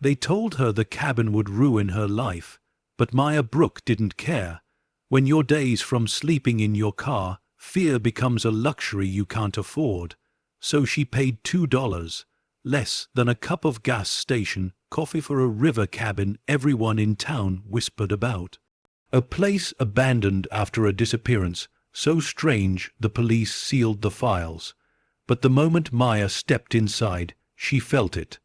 They told her the cabin would ruin her life, but Maya Brooke didn't care. When your days from sleeping in your car, fear becomes a luxury you can't afford. So she paid $2, less than a cup of gas station coffee for a river cabin everyone in town whispered about. A place abandoned after a disappearance, so strange the police sealed the files. But the moment Maya stepped inside, she felt it.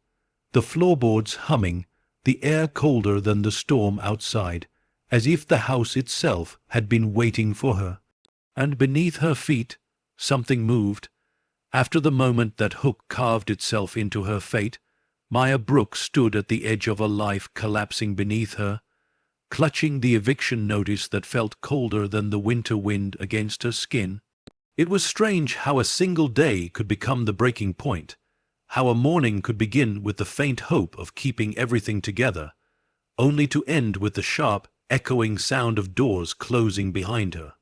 The floorboards humming, the air colder than the storm outside, as if the house itself had been waiting for her. And beneath her feet, something moved. After the moment that hook carved itself into her fate, Maya Brooke stood at the edge of a life collapsing beneath her, clutching the eviction notice that felt colder than the winter wind against her skin. It was strange how a single day could become the breaking point, how a morning could begin with the faint hope of keeping everything together, only to end with the sharp, echoing sound of doors closing behind her.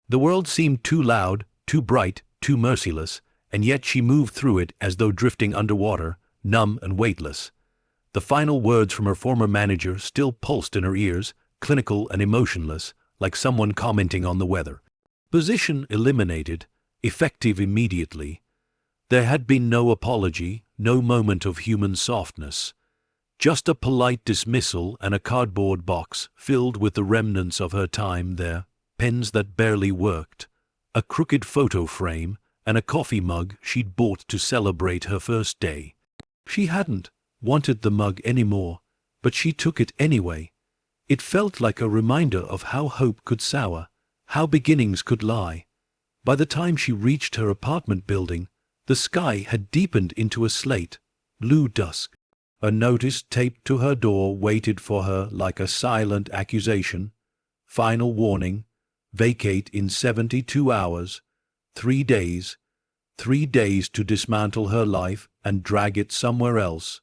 The world seemed too loud, too bright, too merciless, and yet she moved through it as though drifting underwater, numb and weightless. The final words from her former manager still pulsed in her ears, clinical and emotionless, like someone commenting on the weather. Position eliminated, effective immediately. There had been no apology, no moment of human softness. Just a polite dismissal and a cardboard box filled with the remnants of her time there, pens that barely worked, a crooked photo frame, and a coffee mug she'd bought to celebrate her first day. She hadn't wanted the mug anymore, but she took it anyway. It felt like a reminder of how hope could sour, how beginnings could lie. By the time she reached her apartment building, the sky had deepened into a slate, blue dusk. A notice taped to her door waited for her like a silent accusation. Final warning, vacate in 72 hours, 3 days. 3 days to dismantle her life and drag it somewhere else.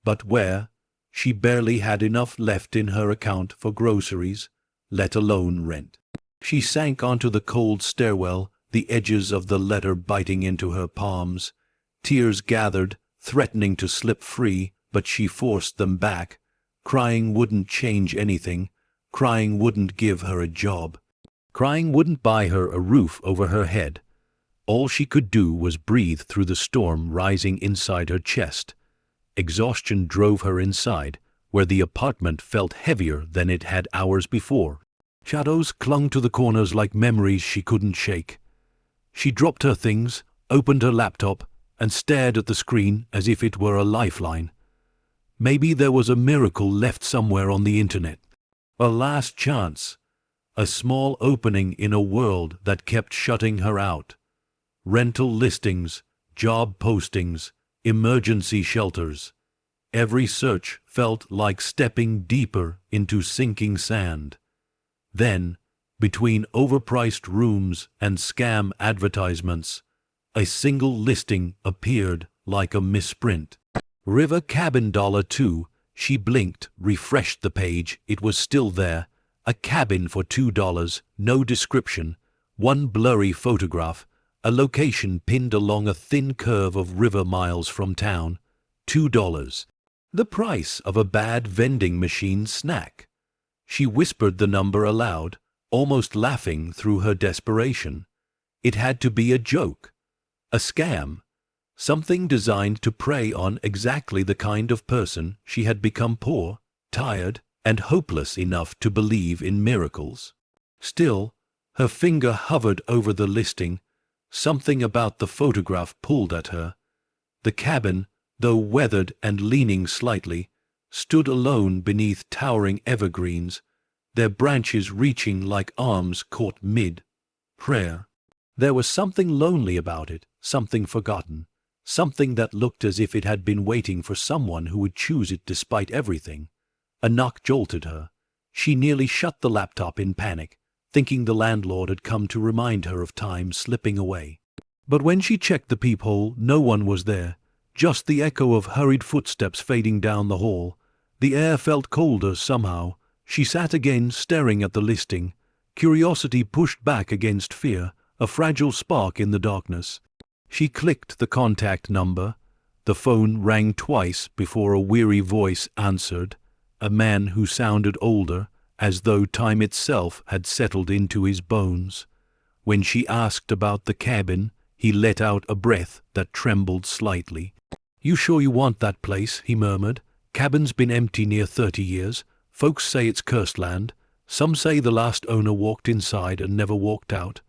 But where? She barely had enough left in her account for groceries, let alone rent. She sank onto the cold stairwell, the edges of the letter biting into her palms. Tears gathered, threatening to slip free, but she forced them back. Crying wouldn't change anything. Crying wouldn't give her a job. Crying wouldn't buy her a roof over her head. All she could do was breathe through the storm rising inside her chest. Exhaustion drove her inside, where the apartment felt heavier than it had hours before. Shadows clung to the corners like memories she couldn't shake. She dropped her things, opened her laptop, and stared at the screen as if it were a lifeline. Maybe there was a miracle left somewhere on the internet. A last chance. A small opening in a world that kept shutting her out. Rental listings, job postings, emergency shelters. Every search felt like stepping deeper into sinking sand. Then, between overpriced rooms and scam advertisements, a single listing appeared like a misprint. River Cabin $2. She blinked, refreshed the page. It was still there. A cabin for $2, no description, one blurry photograph, a location pinned along a thin curve of river miles from town. $2. The price of a bad vending machine snack. She whispered the number aloud, almost laughing through her desperation. It had to be a joke. A scam. Something designed to prey on exactly the kind of person she had become: poor, tired, and hopeless enough to believe in miracles. Still, her finger hovered over the listing. Something about the photograph pulled at her. The cabin, though weathered and leaning slightly, stood alone beneath towering evergreens, their branches reaching like arms caught mid-prayer. There was something lonely about it, something forgotten, something that looked as if it had been waiting for someone who would choose it despite everything. A knock jolted her. She nearly shut the laptop in panic, thinking the landlord had come to remind her of time slipping away. But when she checked the peephole, no one was there, just the echo of hurried footsteps fading down the hall. The air felt colder somehow. She sat again, staring at the listing. Curiosity pushed back against fear, a fragile spark in the darkness. She clicked the contact number. The phone rang twice before a weary voice answered, a man who sounded older, as though time itself had settled into his bones. When she asked about the cabin, he let out a breath that trembled slightly. "You sure you want that place?" he murmured. "Cabin's been empty near 30 years. Folks say it's cursed land. Some say the last owner walked inside and never walked out."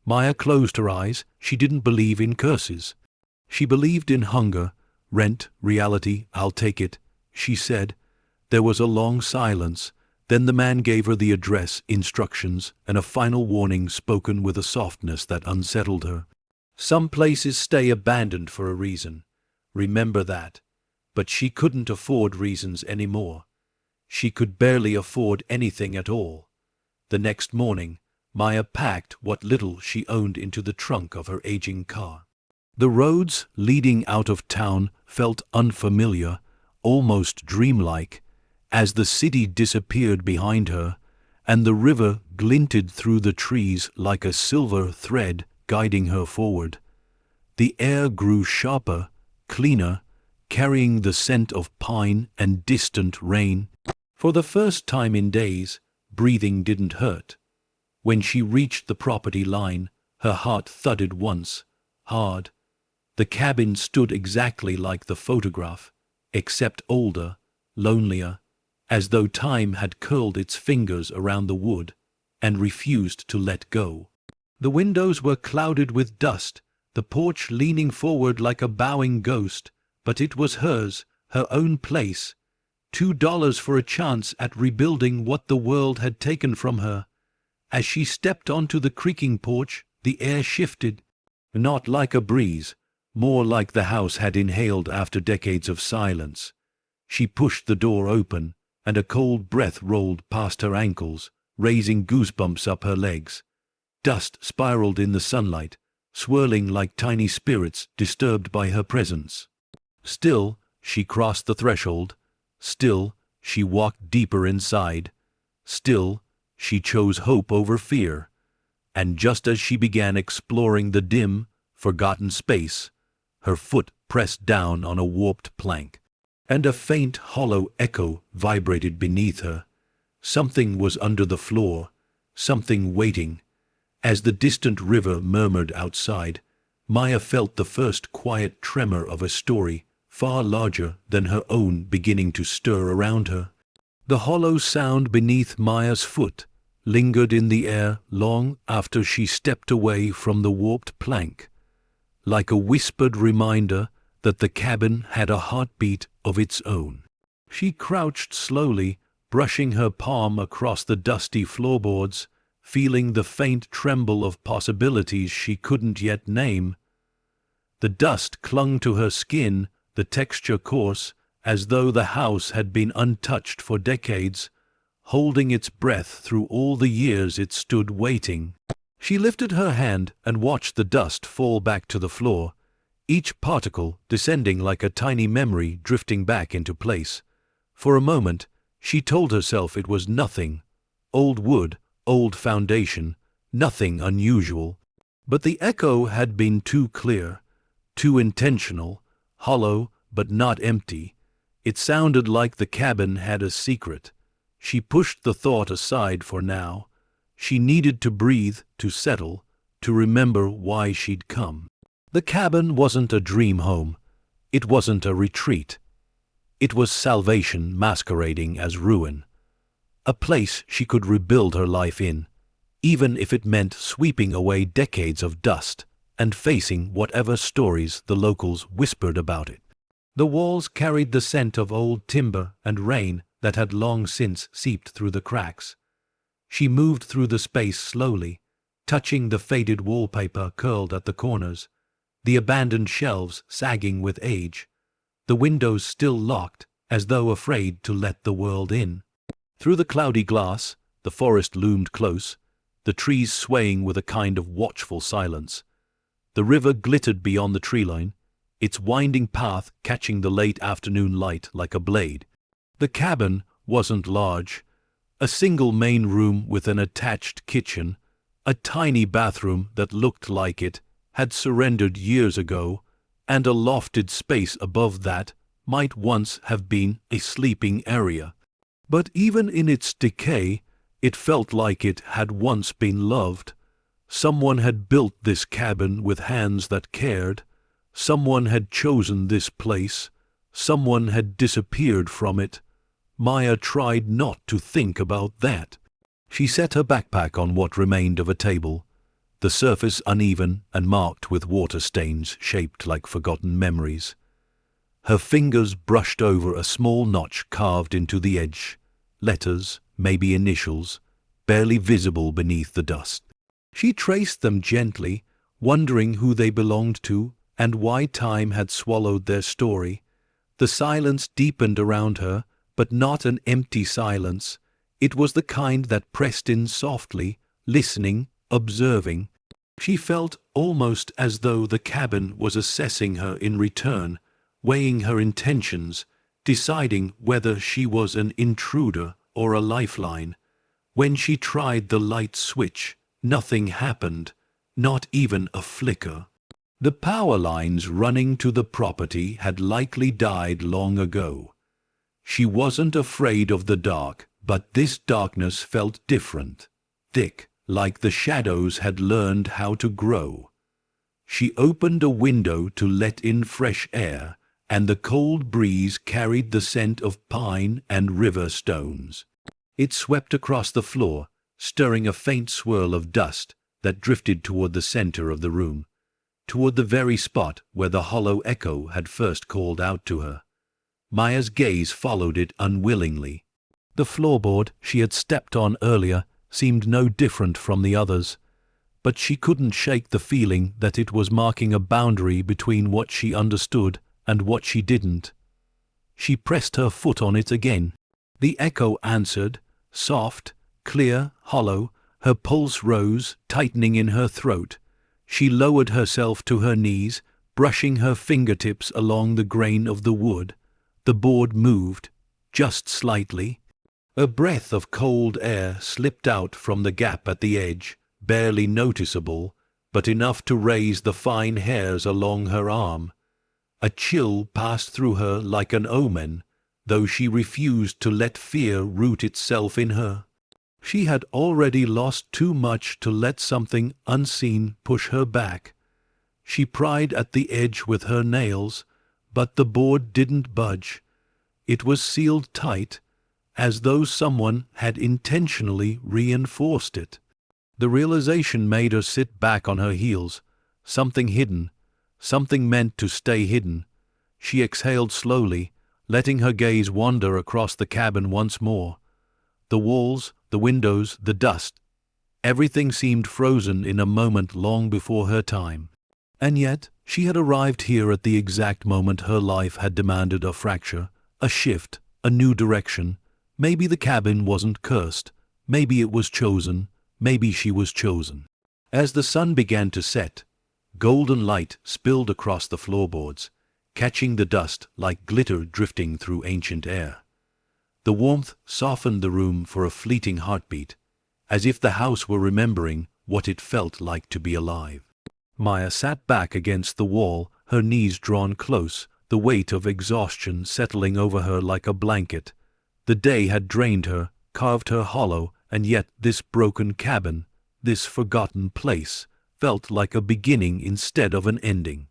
Maya closed her eyes. She didn't believe in curses. She believed in hunger. "Rent, reality, I'll take it," she said. There was a long silence. Then the man gave her the address, instructions, and a final warning spoken with a softness that unsettled her. "Some places stay abandoned for a reason. Remember that." But she couldn't afford reasons anymore. She could barely afford anything at all. The next morning, Maya packed what little she owned into the trunk of her aging car. The roads leading out of town felt unfamiliar, almost dreamlike, as the city disappeared behind her, and the river glinted through the trees like a silver thread guiding her forward. The air grew sharper, cleaner, carrying the scent of pine and distant rain. For the first time in days, breathing didn't hurt. When she reached the property line, her heart thudded once, hard. The cabin stood exactly like the photograph, except older, lonelier, as though time had curled its fingers around the wood and refused to let go. The windows were clouded with dust, the porch leaning forward like a bowing ghost, but it was hers, her own place. $2 for a chance at rebuilding what the world had taken from her. As she stepped onto the creaking porch, the air shifted, not like a breeze, more like the house had inhaled after decades of silence. She pushed the door open, and a cold breath rolled past her ankles, raising goosebumps up her legs. Dust spiraled in the sunlight, swirling like tiny spirits disturbed by her presence. Still, she crossed the threshold. Still, she walked deeper inside. Still, she chose hope over fear. And just as she began exploring the dim, forgotten space, her foot pressed down on a warped plank, and a faint, hollow echo vibrated beneath her. Something was under the floor, something waiting. As the distant river murmured outside, Maya felt the first quiet tremor of a story far larger than her own beginning to stir around her. The hollow sound beneath Maya's foot lingered in the air long after she stepped away from the warped plank, like a whispered reminder that the cabin had a heartbeat of its own. She crouched slowly, brushing her palm across the dusty floorboards, feeling the faint tremble of possibilities she couldn't yet name. The dust clung to her skin, the texture coarse, as though the house had been untouched for decades, holding its breath through all the years it stood waiting. She lifted her hand and watched the dust fall back to the floor, each particle descending like a tiny memory drifting back into place. For a moment, she told herself it was nothing. Old wood, old foundation, nothing unusual. But the echo had been too clear, too intentional, hollow but not empty. It sounded like the cabin had a secret. She pushed the thought aside for now. She needed to breathe, to settle, to remember why she'd come. The cabin wasn't a dream home. It wasn't a retreat. It was salvation masquerading as ruin. A place she could rebuild her life in, even if it meant sweeping away decades of dust and facing whatever stories the locals whispered about it. The walls carried the scent of old timber and rain that had long since seeped through the cracks. She moved through the space slowly, touching the faded wallpaper curled at the corners, the abandoned shelves sagging with age, the windows still locked as though afraid to let the world in. Through the cloudy glass, the forest loomed close, the trees swaying with a kind of watchful silence. The river glittered beyond the tree line, its winding path catching the late afternoon light like a blade. The cabin wasn't large. A single main room with an attached kitchen, a tiny bathroom that looked like it had surrendered years ago, and a lofted space above that might once have been a sleeping area. But even in its decay, it felt like it had once been loved. Someone had built this cabin with hands that cared. Someone had chosen this place. Someone had disappeared from it. Maya tried not to think about that. She set her backpack on what remained of a table, the surface uneven and marked with water stains shaped like forgotten memories. Her fingers brushed over a small notch carved into the edge, letters, maybe initials, barely visible beneath the dust. She traced them gently, wondering who they belonged to and why time had swallowed their story. The silence deepened around her, but not an empty silence. It was the kind that pressed in softly, listening, observing. She felt almost as though the cabin was assessing her in return, weighing her intentions, deciding whether she was an intruder or a lifeline. When she tried the light switch, nothing happened, not even a flicker. The power lines running to the property had likely died long ago. She wasn't afraid of the dark, but this darkness felt different, thick, like the shadows had learned how to grow. She opened a window to let in fresh air, and the cold breeze carried the scent of pine and river stones. It swept across the floor, stirring a faint swirl of dust that drifted toward the center of the room, toward the very spot where the hollow echo had first called out to her. Maya's gaze followed it unwillingly. The floorboard she had stepped on earlier seemed no different from the others, but she couldn't shake the feeling that it was marking a boundary between what she understood and what she didn't. She pressed her foot on it again. The echo answered, soft, clear, hollow. Her pulse rose, tightening in her throat. She lowered herself to her knees, brushing her fingertips along the grain of the wood. The board moved, just slightly. A breath of cold air slipped out from the gap at the edge, barely noticeable, but enough to raise the fine hairs along her arm. A chill passed through her like an omen, though she refused to let fear root itself in her. She had already lost too much to let something unseen push her back. She pried at the edge with her nails, but the board didn't budge. It was sealed tight, as though someone had intentionally reinforced it. The realization made her sit back on her heels. Something hidden, something meant to stay hidden. She exhaled slowly, letting her gaze wander across the cabin once more. The walls, the windows, the dust, everything seemed frozen in a moment long before her time. And yet, she had arrived here at the exact moment her life had demanded a fracture, a shift, a new direction. Maybe the cabin wasn't cursed. Maybe it was chosen. Maybe she was chosen. As the sun began to set, golden light spilled across the floorboards, catching the dust like glitter drifting through ancient air. The warmth softened the room for a fleeting heartbeat, as if the house were remembering what it felt like to be alive. Maya sat back against the wall, her knees drawn close, the weight of exhaustion settling over her like a blanket. The day had drained her, carved her hollow, and yet this broken cabin, this forgotten place, felt like a beginning instead of an ending.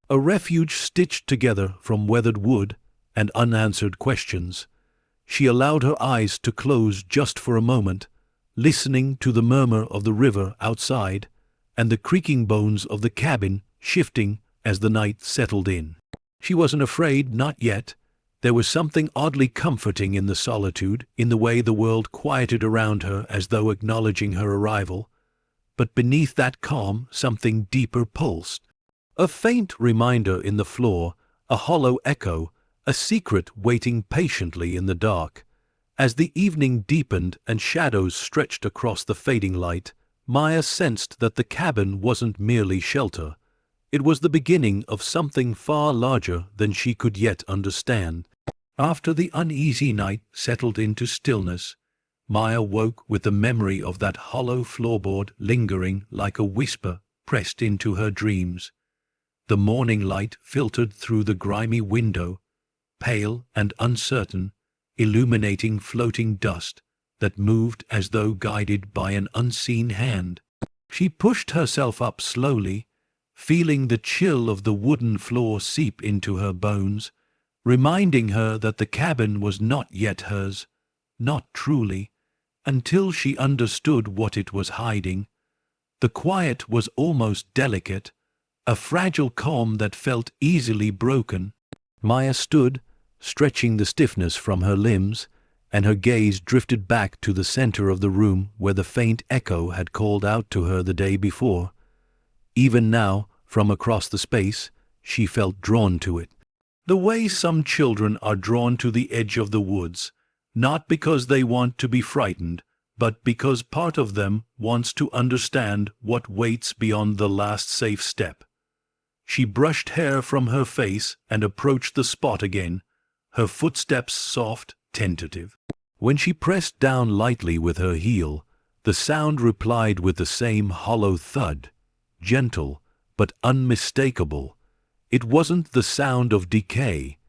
A refuge stitched together from weathered wood and unanswered questions. She allowed her eyes to close just for a moment, listening to the murmur of the river outside and the creaking bones of the cabin shifting as the night settled in. She wasn't afraid, not yet. There was something oddly comforting in the solitude, in the way the world quieted around her as though acknowledging her arrival. But beneath that calm, something deeper pulsed. A faint reminder in the floor, a hollow echo, a secret waiting patiently in the dark. As the evening deepened and shadows stretched across the fading light, Maya sensed that the cabin wasn't merely shelter. It was the beginning of something far larger than she could yet understand. After the uneasy night settled into stillness, Maya woke with the memory of that hollow floorboard lingering like a whisper pressed into her dreams. The morning light filtered through the grimy window, pale and uncertain, illuminating floating dust that moved as though guided by an unseen hand. She pushed herself up slowly, feeling the chill of the wooden floor seep into her bones, reminding her that the cabin was not yet hers, not truly, until she understood what it was hiding. The quiet was almost delicate, a fragile calm that felt easily broken. Maya stood, stretching the stiffness from her limbs, and her gaze drifted back to the center of the room where the faint echo had called out to her the day before. Even now, from across the space, she felt drawn to it. The way some children are drawn to the edge of the woods, not because they want to be frightened, but because part of them wants to understand what waits beyond the last safe step. She brushed hair from her face and approached the spot again, her footsteps soft, tentative. When she pressed down lightly with her heel, the sound replied with the same hollow thud, gentle but unmistakable. It wasn't the sound of decay.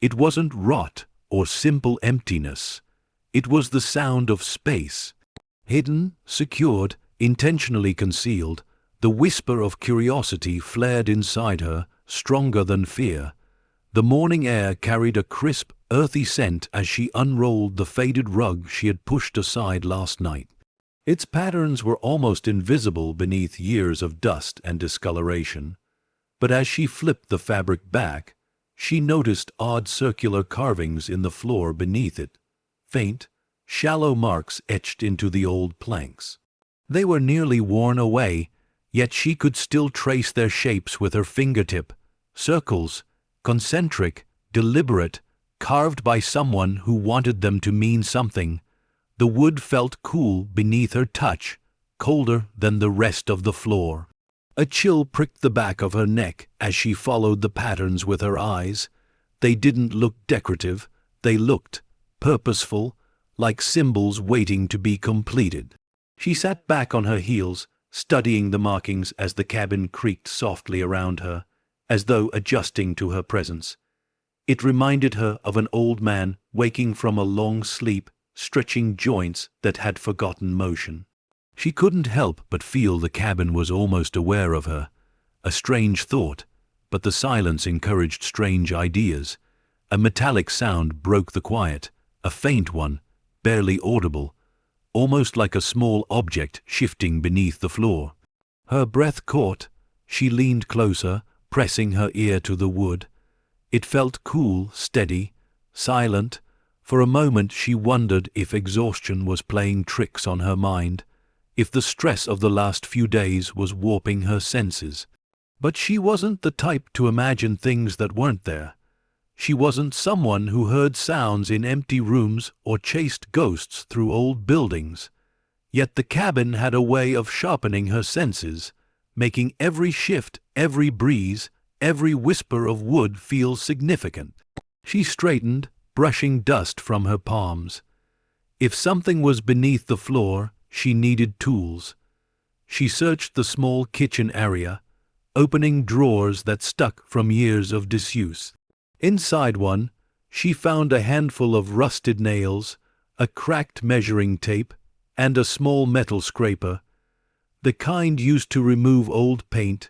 It wasn't rot or simple emptiness. It was the sound of space. Hidden, secured, intentionally concealed, the whisper of curiosity flared inside her, stronger than fear. The morning air carried a crisp, earthy scent as she unrolled the faded rug she had pushed aside last night. Its patterns were almost invisible beneath years of dust and discoloration. But as she flipped the fabric back, she noticed odd circular carvings in the floor beneath it, faint, shallow marks etched into the old planks. They were nearly worn away, yet she could still trace their shapes with her fingertip, circles, concentric, deliberate, carved by someone who wanted them to mean something. The wood felt cool beneath her touch, colder than the rest of the floor. A chill pricked the back of her neck as she followed the patterns with her eyes. They didn't look decorative, they looked purposeful, like symbols waiting to be completed. She sat back on her heels, studying the markings as the cabin creaked softly around her, as though adjusting to her presence. It reminded her of an old man waking from a long sleep, stretching joints that had forgotten motion. She couldn't help but feel the cabin was almost aware of her. A strange thought, but the silence encouraged strange ideas. A metallic sound broke the quiet, a faint one, barely audible, almost like a small object shifting beneath the floor. Her breath caught. She leaned closer, pressing her ear to the wood. It felt cool, steady, silent. For a moment she wondered if exhaustion was playing tricks on her mind, if the stress of the last few days was warping her senses. But she wasn't the type to imagine things that weren't there. She wasn't someone who heard sounds in empty rooms or chased ghosts through old buildings. Yet the cabin had a way of sharpening her senses, making every shift, every breeze, every whisper of wood feel significant. She straightened, brushing dust from her palms. If something was beneath the floor, she needed tools. She searched the small kitchen area, opening drawers that stuck from years of disuse. Inside one, she found a handful of rusted nails, a cracked measuring tape, and a small metal scraper, the kind used to remove old paint,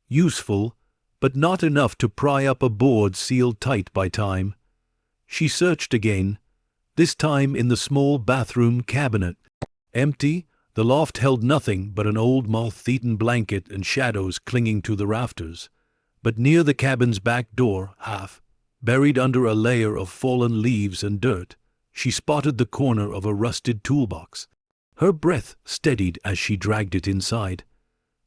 useful, but not enough to pry up a board sealed tight by time. She searched again, this time in the small bathroom cabinet. Empty, the loft held nothing but an old moth-eaten blanket and shadows clinging to the rafters. But near the cabin's back door, half buried under a layer of fallen leaves and dirt, she spotted the corner of a rusted toolbox. Her breath steadied as she dragged it inside.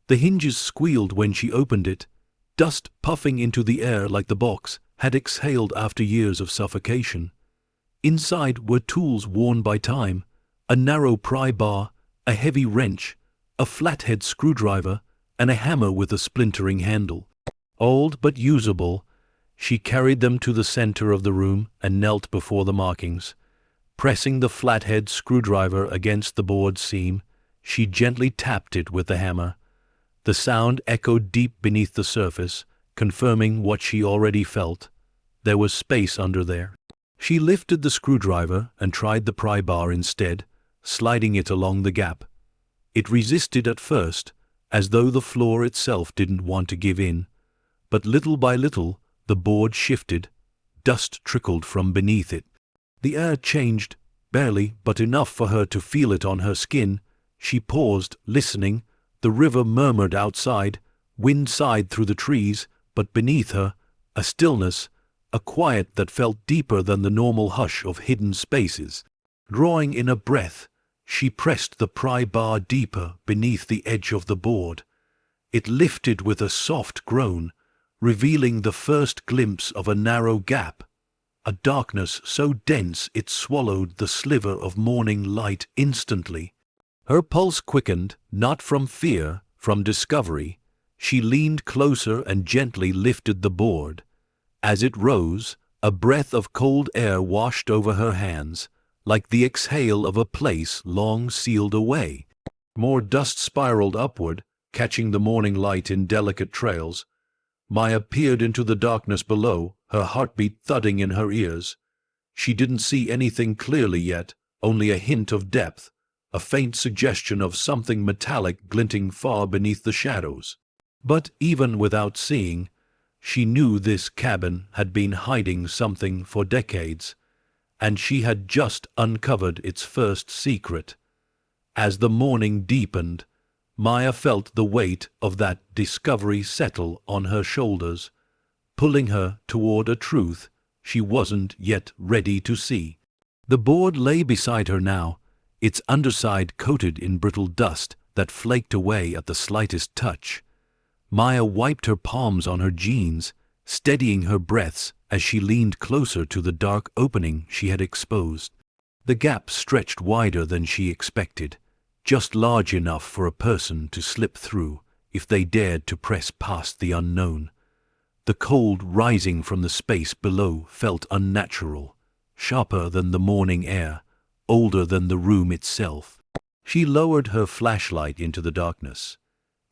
The hinges squealed when she opened it. Dust puffing into the air like the box had exhaled after years of suffocation. Inside were tools worn by time, a narrow pry bar, a heavy wrench, a flathead screwdriver, and a hammer with a splintering handle. Old but usable, she carried them to the center of the room and knelt before the markings. Pressing the flathead screwdriver against the board seam, she gently tapped it with the hammer. The sound echoed deep beneath the surface, confirming what she already felt. There was space under there. She lifted the screwdriver and tried the pry bar instead, sliding it along the gap. It resisted at first, as though the floor itself didn't want to give in, but little by little the board shifted. Dust trickled from beneath it. The air changed, barely, but enough for her to feel it on her skin. She paused, listening. The river murmured outside, wind sighed through the trees, but beneath her, a stillness, a quiet that felt deeper than the normal hush of hidden spaces. Drawing in a breath, she pressed the pry bar deeper beneath the edge of the board. It lifted with a soft groan, revealing the first glimpse of a narrow gap, a darkness so dense it swallowed the sliver of morning light instantly. Her pulse quickened, not from fear, from discovery. She leaned closer and gently lifted the board. As it rose, a breath of cold air washed over her hands, like the exhale of a place long sealed away. More dust spiraled upward, catching the morning light in delicate trails. Maya peered into the darkness below, her heartbeat thudding in her ears. She didn't see anything clearly yet, only a hint of depth, a faint suggestion of something metallic glinting far beneath the shadows. But even without seeing, she knew this cabin had been hiding something for decades, and she had just uncovered its first secret. As the morning deepened, Maya felt the weight of that discovery settle on her shoulders, pulling her toward a truth she wasn't yet ready to see. The board lay beside her now, its underside coated in brittle dust that flaked away at the slightest touch. Maya wiped her palms on her jeans, steadying her breaths as she leaned closer to the dark opening she had exposed. The gap stretched wider than she expected, just large enough for a person to slip through if they dared to press past the unknown. The cold rising from the space below felt unnatural, sharper than the morning air, older than the room itself. She lowered her flashlight into the darkness.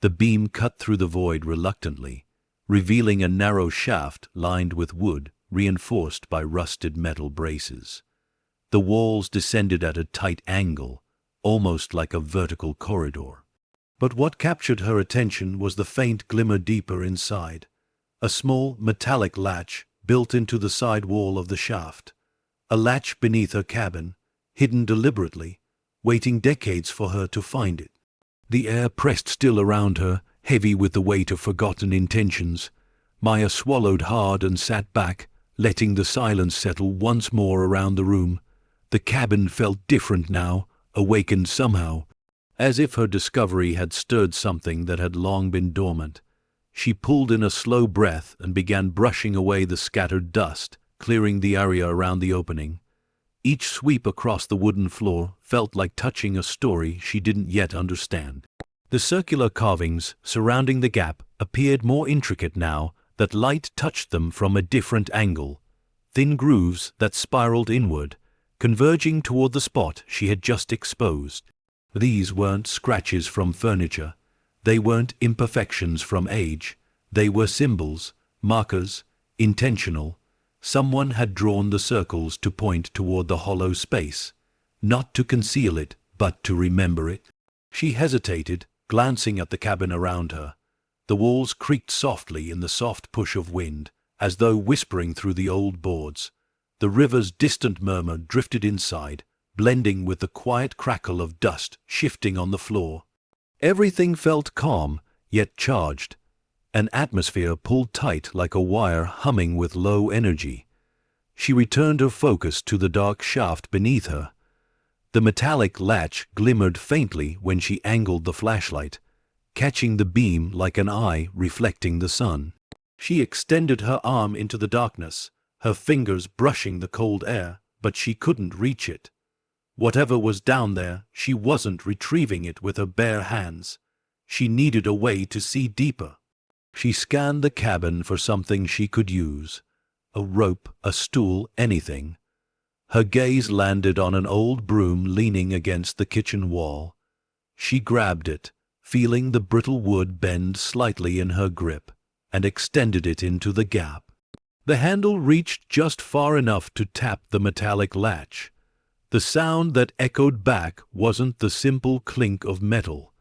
The beam cut through the void reluctantly, revealing a narrow shaft lined with wood reinforced by rusted metal braces. The walls descended at a tight angle, almost like a vertical corridor. But what captured her attention was the faint glimmer deeper inside, a small metallic latch built into the side wall of the shaft, a latch beneath her cabin, hidden deliberately, waiting decades for her to find it. The air pressed still around her, heavy with the weight of forgotten intentions. Maya swallowed hard and sat back, letting the silence settle once more around the room. The cabin felt different now, awakened somehow, as if her discovery had stirred something that had long been dormant. She pulled in a slow breath and began brushing away the scattered dust, clearing the area around the opening. Each sweep across the wooden floor felt like touching a story she didn't yet understand. The circular carvings surrounding the gap appeared more intricate now that light touched them from a different angle, thin grooves that spiraled inward, converging toward the spot she had just exposed. These weren't scratches from furniture. They weren't imperfections from age. They were symbols, markers, intentional. Someone had drawn the circles to point toward the hollow space, not to conceal it, but to remember it. She hesitated, glancing at the cabin around her. The walls creaked softly in the soft push of wind, as though whispering through the old boards. The river's distant murmur drifted inside, blending with the quiet crackle of dust shifting on the floor. Everything felt calm, yet charged. An atmosphere pulled tight like a wire humming with low energy. She returned her focus to the dark shaft beneath her. The metallic latch glimmered faintly when she angled the flashlight, catching the beam like an eye reflecting the sun. She extended her arm into the darkness, her fingers brushing the cold air, but she couldn't reach it. Whatever was down there, she wasn't retrieving it with her bare hands. She needed a way to see deeper. She scanned the cabin for something she could use. A rope, a stool, anything. Her gaze landed on an old broom leaning against the kitchen wall. She grabbed it, feeling the brittle wood bend slightly in her grip. and extended it into the gap. The handle reached just far enough to tap the metallic latch. The sound that echoed back wasn't the simple clink of metal.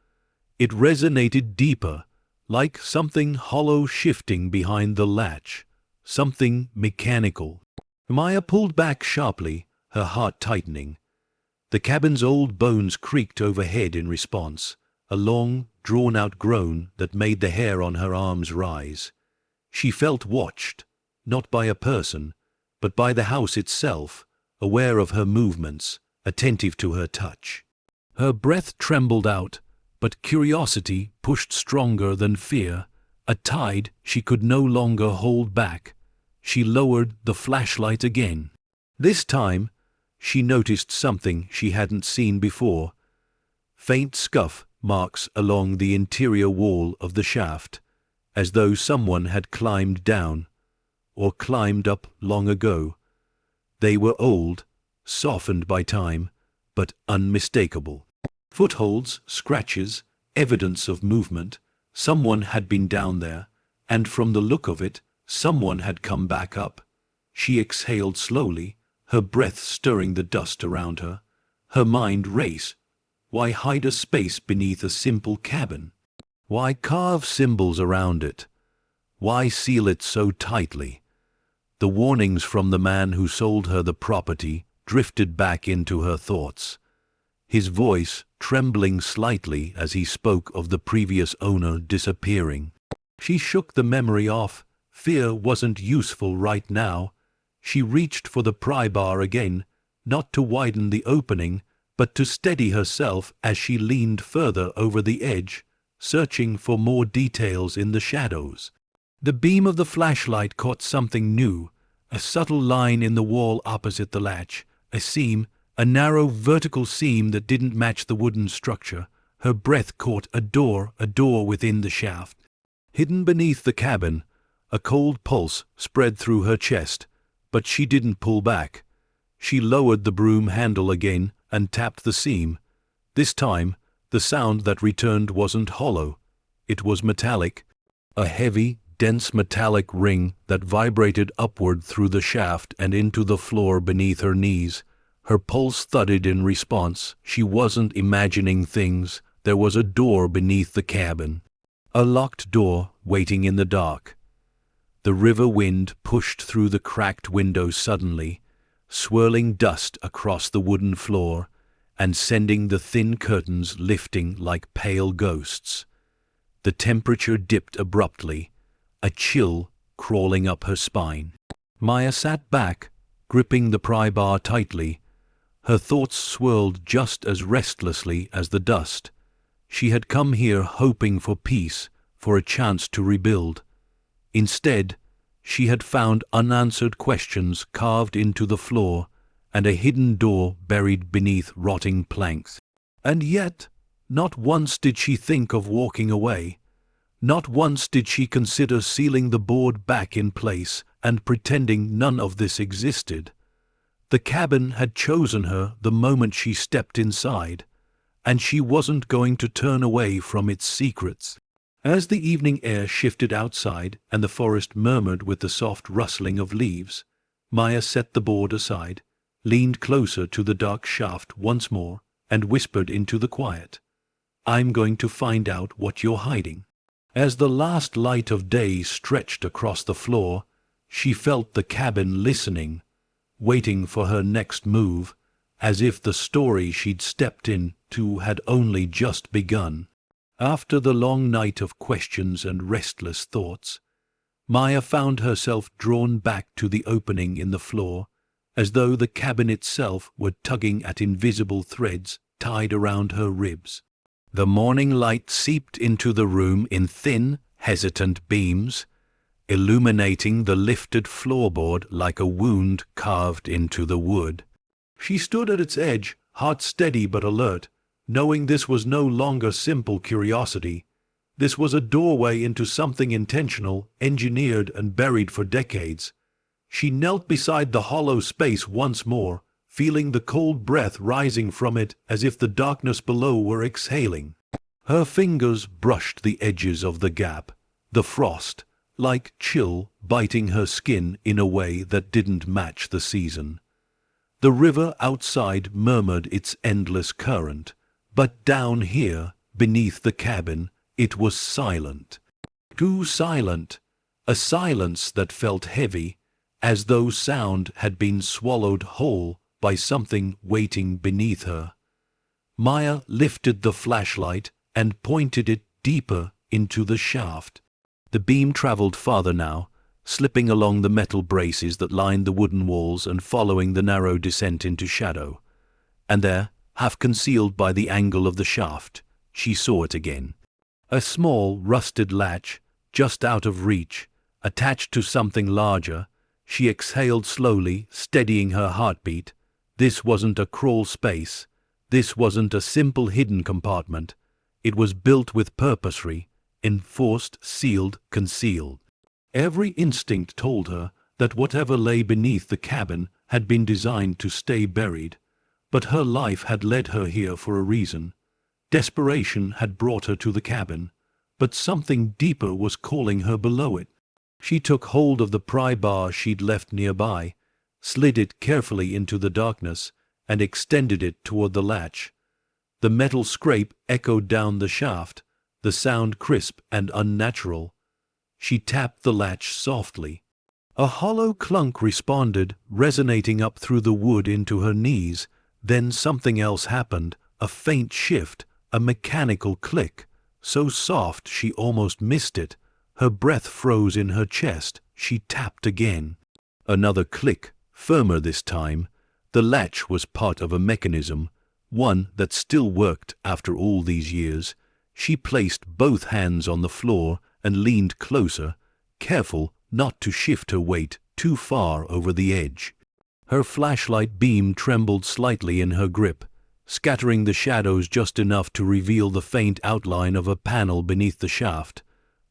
It resonated deeper, like something hollow shifting behind the latch, something mechanical. Maya pulled back sharply, her heart tightening. The cabin's old bones creaked overhead in response, a long, drawn-out groan that made the hair on her arms rise. She felt watched, not by a person, but by the house itself, aware of her movements, attentive to her touch. Her breath trembled out, but curiosity pushed stronger than fear, a tide she could no longer hold back. She lowered the flashlight again. This time, she noticed something she hadn't seen before. Faint scuff marks along the interior wall of the shaft, as though someone had climbed down, or climbed up long ago. They were old, softened by time, but unmistakable. Footholds, scratches, evidence of movement. Someone had been down there, and from the look of it, someone had come back up. She exhaled slowly, her breath stirring the dust around her. Her mind raced. Why hide a space beneath a simple cabin? Why carve symbols around it? Why seal it so tightly? The warnings from the man who sold her the property drifted back into her thoughts. His voice trembling slightly as he spoke of the previous owner disappearing. She shook the memory off. Fear wasn't useful right now. She reached for the pry bar again, not to widen the opening, but to steady herself as she leaned further over the edge, searching for more details in the shadows. The beam of the flashlight caught something new, a subtle line in the wall opposite the latch, a seam, a narrow vertical seam that didn't match the wooden structure. Her breath caught a door within the shaft. Hidden beneath the cabin, a cold pulse spread through her chest, but she didn't pull back. She lowered the broom handle again and tapped the seam. This time, the sound that returned wasn't hollow. It was metallic, a heavy, dense metallic ring that vibrated upward through the shaft and into the floor beneath her knees. Her pulse thudded in response. She wasn't imagining things. There was a door beneath the cabin. A locked door waiting in the dark. The river wind pushed through the cracked windows suddenly, swirling dust across the wooden floor and sending the thin curtains lifting like pale ghosts. The temperature dipped abruptly, a chill crawling up her spine. Maya sat back, gripping the pry bar tightly. Her thoughts swirled just as restlessly as the dust. She had come here hoping for peace, for a chance to rebuild. Instead, she had found unanswered questions carved into the floor and a hidden door buried beneath rotting planks. And yet, not once did she think of walking away. Not once did she consider sealing the board back in place and pretending none of this existed. The cabin had chosen her the moment she stepped inside, and she wasn't going to turn away from its secrets. As the evening air shifted outside and the forest murmured with the soft rustling of leaves, Maya set the board aside, leaned closer to the dark shaft once more, and whispered into the quiet, "I'm going to find out what you're hiding." As the last light of day stretched across the floor, she felt the cabin listening, waiting for her next move, as if the story she'd stepped into had only just begun. After the long night of questions and restless thoughts, Maya found herself drawn back to the opening in the floor, as though the cabin itself were tugging at invisible threads tied around her ribs. The morning light seeped into the room in thin, hesitant beams, illuminating the lifted floorboard like a wound carved into the wood. She stood at its edge, heart steady but alert, knowing this was no longer simple curiosity. This was a doorway into something intentional, engineered and buried for decades. She knelt beside the hollow space once more, feeling the cold breath rising from it as if the darkness below were exhaling. Her fingers brushed the edges of the gap. The frost, like chill, biting her skin in a way that didn't match the season. The river outside murmured its endless current, but down here, beneath the cabin, it was silent. Too silent, a silence that felt heavy, as though sound had been swallowed whole by something waiting beneath her. Maya lifted the flashlight and pointed it deeper into the shaft. The beam traveled farther now, slipping along the metal braces that lined the wooden walls and following the narrow descent into shadow. And there, half concealed by the angle of the shaft, she saw it again. A small, rusted latch, just out of reach, attached to something larger. She exhaled slowly, steadying her heartbeat. This wasn't a crawl space. This wasn't a simple hidden compartment. It was built with purpose, enforced, sealed, concealed. Every instinct told her that whatever lay beneath the cabin had been designed to stay buried. But her life had led her here for a reason. Desperation had brought her to the cabin, but something deeper was calling her below it. She took hold of the pry bar she'd left nearby, slid it carefully into the darkness, and extended it toward the latch. The metal scrape echoed down the shaft, the sound crisp and unnatural. She tapped the latch softly. A hollow clunk responded, resonating up through the wood into her knees. Then something else happened, a faint shift, a mechanical click, so soft she almost missed it. Her breath froze in her chest. She tapped again. Another click, firmer this time. The latch was part of a mechanism, one that still worked after all these years. She placed both hands on the floor and leaned closer, careful not to shift her weight too far over the edge. Her flashlight beam trembled slightly in her grip, scattering the shadows just enough to reveal the faint outline of a panel beneath the shaft.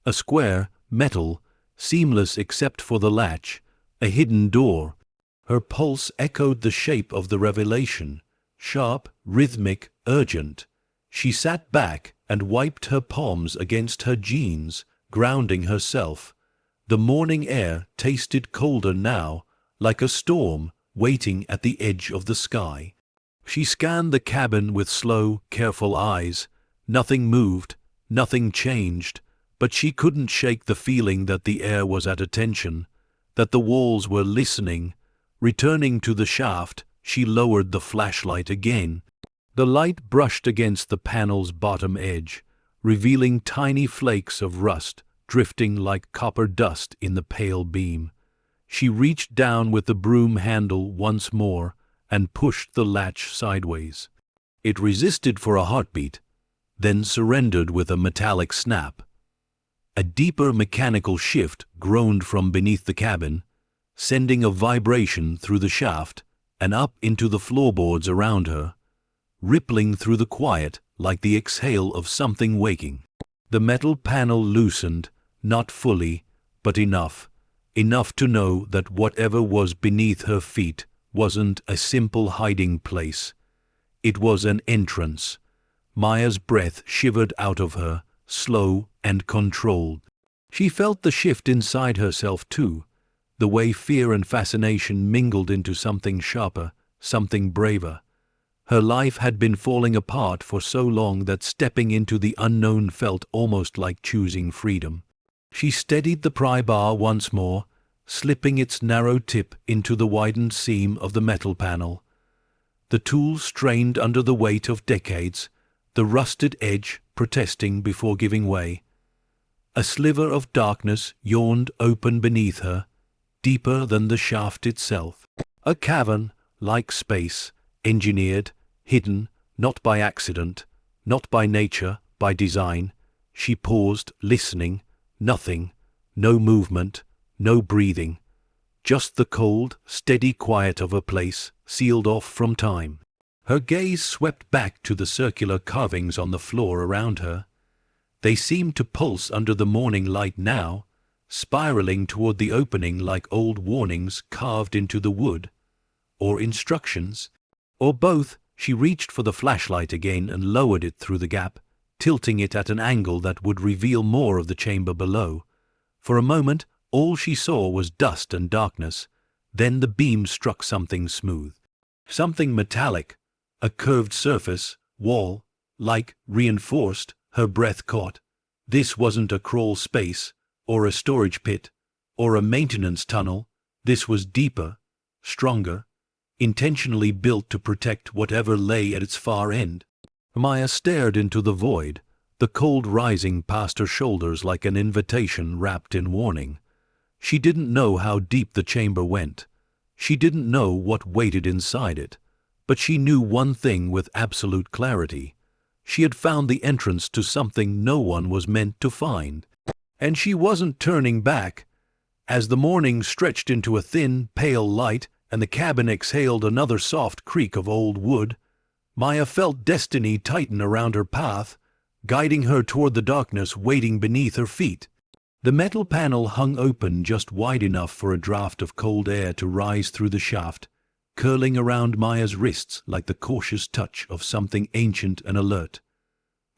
A square, metal, seamless except for the latch, a hidden door. Her pulse echoed the shape of the revelation, sharp, rhythmic, urgent. She sat back and wiped her palms against her jeans, grounding herself. The morning air tasted colder now, like a storm waiting at the edge of the sky. She scanned the cabin with slow, careful eyes. Nothing moved, nothing changed, but she couldn't shake the feeling that the air was at attention, that the walls were listening. Returning to the shaft, she lowered the flashlight again. The light brushed against the panel's bottom edge, revealing tiny flakes of rust drifting like copper dust in the pale beam. She reached down with the broom handle once more and pushed the latch sideways. It resisted for a heartbeat, then surrendered with a metallic snap. A deeper mechanical shift groaned from beneath the cabin, sending a vibration through the shaft and up into the floorboards around her, rippling through the quiet like the exhale of something waking. The metal panel loosened, not fully, but enough to know that whatever was beneath her feet wasn't a simple hiding place. It was an entrance. Maya's breath shivered out of her, slow and controlled. She felt the shift inside herself too, the way fear and fascination mingled into something sharper, something braver. Her life had been falling apart for so long that stepping into the unknown felt almost like choosing freedom. She steadied the pry bar once more, slipping its narrow tip into the widened seam of the metal panel. The tool strained under the weight of decades, the rusted edge protesting before giving way. A sliver of darkness yawned open beneath her, deeper than the shaft itself. A cavern-like space, engineered, hidden, not by accident, not by nature, by design. She paused, listening. Nothing, no movement, no breathing. Just the cold, steady quiet of a place, sealed off from time. Her gaze swept back to the circular carvings on the floor around her. They seemed to pulse under the morning light now, spiraling toward the opening like old warnings carved into the wood. Or instructions. Or both. She reached for the flashlight again and lowered it through the gap, tilting it at an angle that would reveal more of the chamber below. For a moment, all she saw was dust and darkness. Then the beam struck something smooth. Something metallic. A curved surface, wall, like reinforced. Her breath caught. This wasn't a crawl space, or a storage pit, or a maintenance tunnel. This was deeper, stronger, intentionally built to protect whatever lay at its far end. Maya stared into the void, the cold rising past her shoulders like an invitation wrapped in warning. She didn't know how deep the chamber went. She didn't know what waited inside it. But she knew one thing with absolute clarity. She had found the entrance to something no one was meant to find. And she wasn't turning back. As the morning stretched into a thin, pale light and the cabin exhaled another soft creak of old wood, Maya felt destiny tighten around her path, guiding her toward the darkness waiting beneath her feet. The metal panel hung open just wide enough for a draft of cold air to rise through the shaft, curling around Maya's wrists like the cautious touch of something ancient and alert.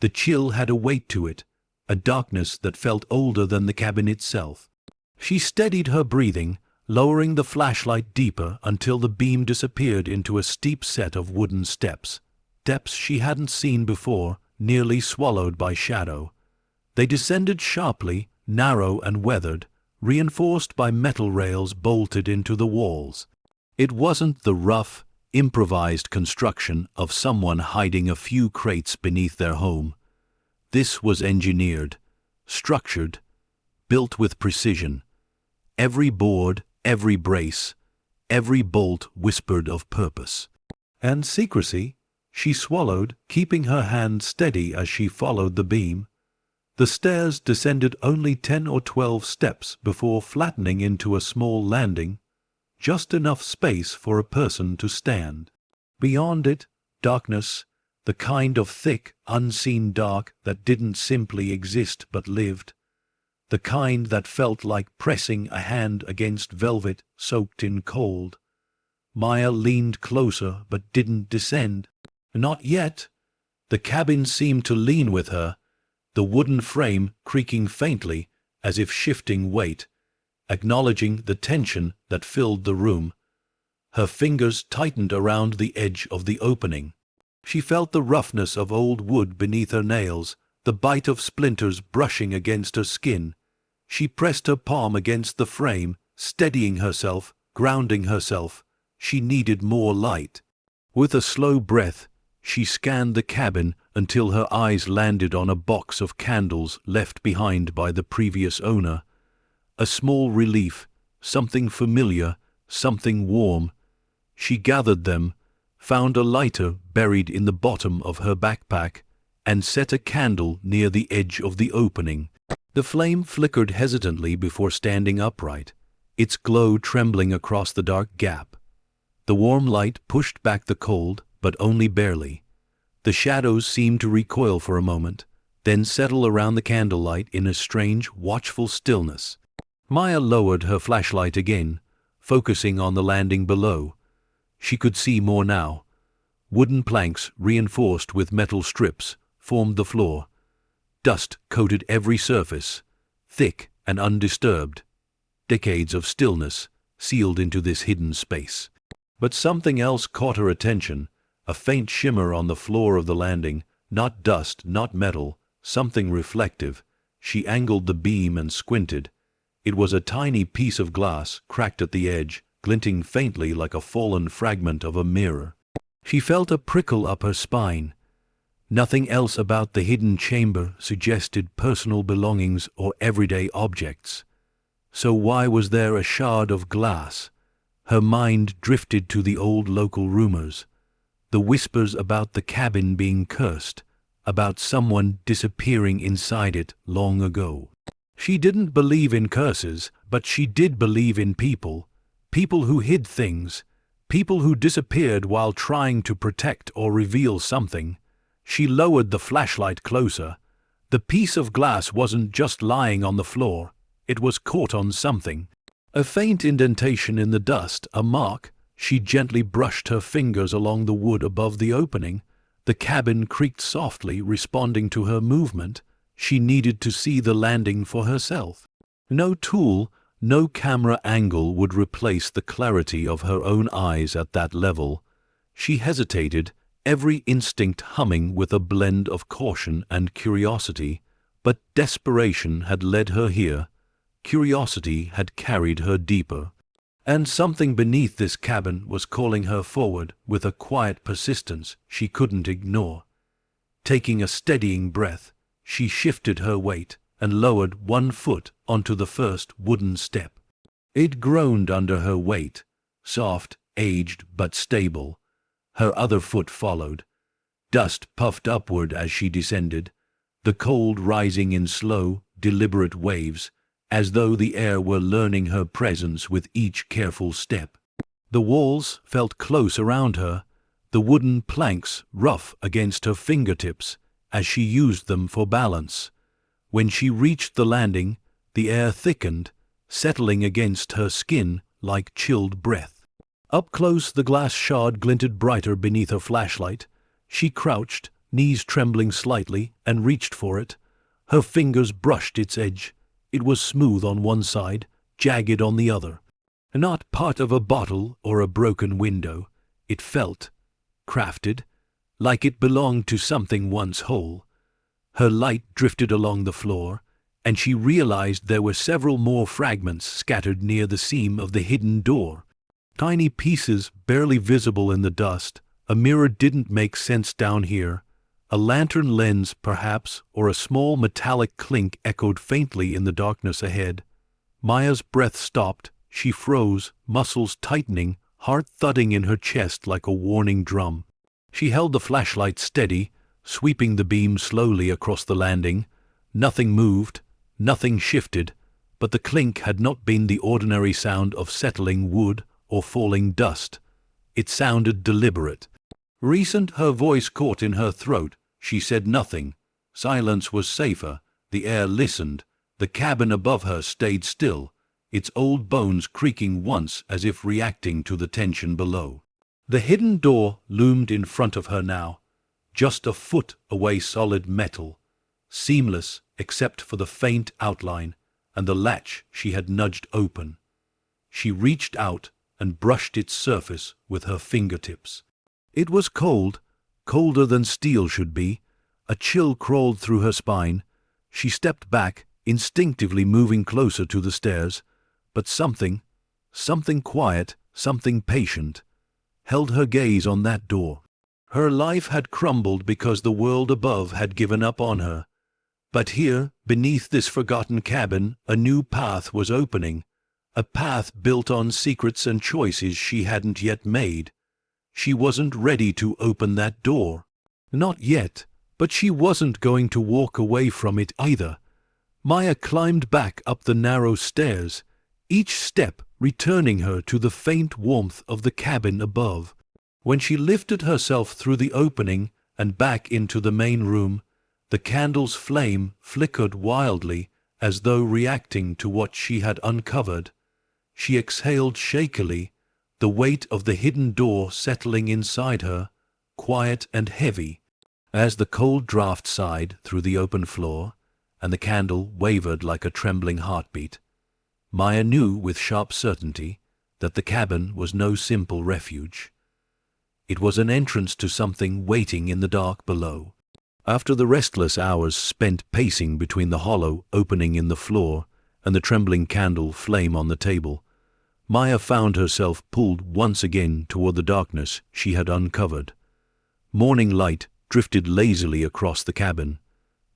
The chill had a weight to it, a darkness that felt older than the cabin itself. She steadied her breathing, lowering the flashlight deeper until the beam disappeared into a steep set of wooden steps. Steps she hadn't seen before, nearly swallowed by shadow. They descended sharply, narrow and weathered, reinforced by metal rails bolted into the walls. It wasn't the rough, improvised construction of someone hiding a few crates beneath their home. This was engineered, structured, built with precision. Every board, every brace, every bolt whispered of purpose. And secrecy, she swallowed, keeping her hand steady as she followed the beam. The stairs descended only 10 or 12 steps before flattening into a small landing, just enough space for a person to stand. Beyond it, darkness, the kind of thick, unseen dark that didn't simply exist but lived, the kind that felt like pressing a hand against velvet soaked in cold. Maya leaned closer but didn't descend. Not yet. The cabin seemed to lean with her, the wooden frame creaking faintly as if shifting weight, acknowledging the tension that filled the room. Her fingers tightened around the edge of the opening. She felt the roughness of old wood beneath her nails, the bite of splinters brushing against her skin. She pressed her palm against the frame, steadying herself, grounding herself. She needed more light. With a slow breath, she scanned the cabin until her eyes landed on a box of candles left behind by the previous owner. A small relief, something familiar, something warm. She gathered them, found a lighter buried in the bottom of her backpack, and set a candle near the edge of the opening. The flame flickered hesitantly before standing upright, its glow trembling across the dark gap. The warm light pushed back the cold, but only barely. The shadows seemed to recoil for a moment, then settle around the candlelight in a strange, watchful stillness. Maya lowered her flashlight again, focusing on the landing below. She could see more now. Wooden planks, reinforced with metal strips, formed the floor. Dust coated every surface, thick and undisturbed. Decades of stillness sealed into this hidden space. But something else caught her attention, a faint shimmer on the floor of the landing, not dust, not metal, something reflective. She angled the beam and squinted. It was a tiny piece of glass, cracked at the edge, glinting faintly like a fallen fragment of a mirror. She felt a prickle up her spine. Nothing else about the hidden chamber suggested personal belongings or everyday objects. So why was there a shard of glass? Her mind drifted to the old local rumors. The whispers about the cabin being cursed, about someone disappearing inside it long ago. She didn't believe in curses, but she did believe in people. People who hid things. People who disappeared while trying to protect or reveal something. She lowered the flashlight closer. The piece of glass wasn't just lying on the floor. It was caught on something. A faint indentation in the dust, a mark. She gently brushed her fingers along the wood above the opening. The cabin creaked softly, responding to her movement. She needed to see the landing for herself. No tool, no camera angle would replace the clarity of her own eyes at that level. She hesitated, every instinct humming with a blend of caution and curiosity, but desperation had led her here. Curiosity had carried her deeper. And something beneath this cabin was calling her forward with a quiet persistence she couldn't ignore. Taking a steadying breath, she shifted her weight and lowered one foot onto the first wooden step. It groaned under her weight, soft, aged, but stable. Her other foot followed. Dust puffed upward as she descended, the cold rising in slow, deliberate waves, as though the air were learning her presence with each careful step. The walls felt close around her, the wooden planks rough against her fingertips as she used them for balance. When she reached the landing, the air thickened, settling against her skin like chilled breath. Up close, the glass shard glinted brighter beneath her flashlight. She crouched, knees trembling slightly, and reached for it. Her fingers brushed its edge. It was smooth on one side, jagged on the other. Not part of a bottle or a broken window. It felt crafted, like it belonged to something once whole. Her light drifted along the floor, and she realized there were several more fragments scattered near the seam of the hidden door. Tiny pieces barely visible in the dust. A mirror didn't make sense down here. A lantern lens, perhaps, or a small metallic clink echoed faintly in the darkness ahead. Maya's breath stopped. She froze, muscles tightening, heart thudding in her chest like a warning drum. She held the flashlight steady, sweeping the beam slowly across the landing. Nothing moved, nothing shifted, but the clink had not been the ordinary sound of settling wood or falling dust. It sounded deliberate. Recent, her voice caught in her throat. She said nothing. Silence was safer. The air listened. The cabin above her stayed still, its old bones creaking once as if reacting to the tension below. The hidden door loomed in front of her now, just a foot away, solid metal, seamless except for the faint outline and the latch she had nudged open. She reached out and brushed its surface with her fingertips. It was cold, colder than steel should be. A chill crawled through her spine. She stepped back, instinctively moving closer to the stairs, but something quiet, something patient, held her gaze on that door. Her life had crumbled because the world above had given up on her. But here, beneath this forgotten cabin, a new path was opening, a path built on secrets and choices she hadn't yet made. She wasn't ready to open that door. Not yet, but she wasn't going to walk away from it either. Maya climbed back up the narrow stairs, each step returning her to the faint warmth of the cabin above. When she lifted herself through the opening and back into the main room, the candle's flame flickered wildly as though reacting to what she had uncovered. She exhaled shakily, the weight of the hidden door settling inside her, quiet and heavy. As the cold draft sighed through the open floor, and the candle wavered like a trembling heartbeat, Maya knew with sharp certainty that the cabin was no simple refuge. It was an entrance to something waiting in the dark below. After the restless hours spent pacing between the hollow opening in the floor and the trembling candle flame on the table, Maya found herself pulled once again toward the darkness she had uncovered. Morning light drifted lazily across the cabin,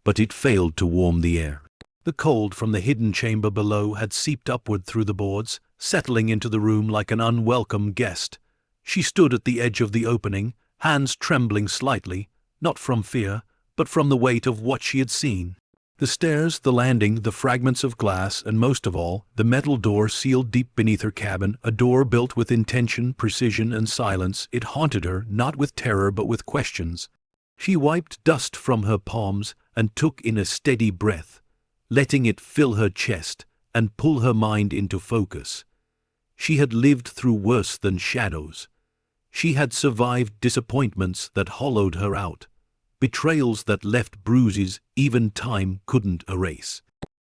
but it failed to warm the air. The cold from the hidden chamber below had seeped upward through the boards, settling into the room like an unwelcome guest. She stood at the edge of the opening, hands trembling slightly, not from fear, but from the weight of what she had seen. The stairs, the landing, the fragments of glass, and most of all, the metal door sealed deep beneath her cabin, a door built with intention, precision, and silence. It haunted her, not with terror but with questions. She wiped dust from her palms and took in a steady breath, letting it fill her chest and pull her mind into focus. She had lived through worse than shadows. She had survived disappointments that hollowed her out, betrayals that left bruises even time couldn't erase.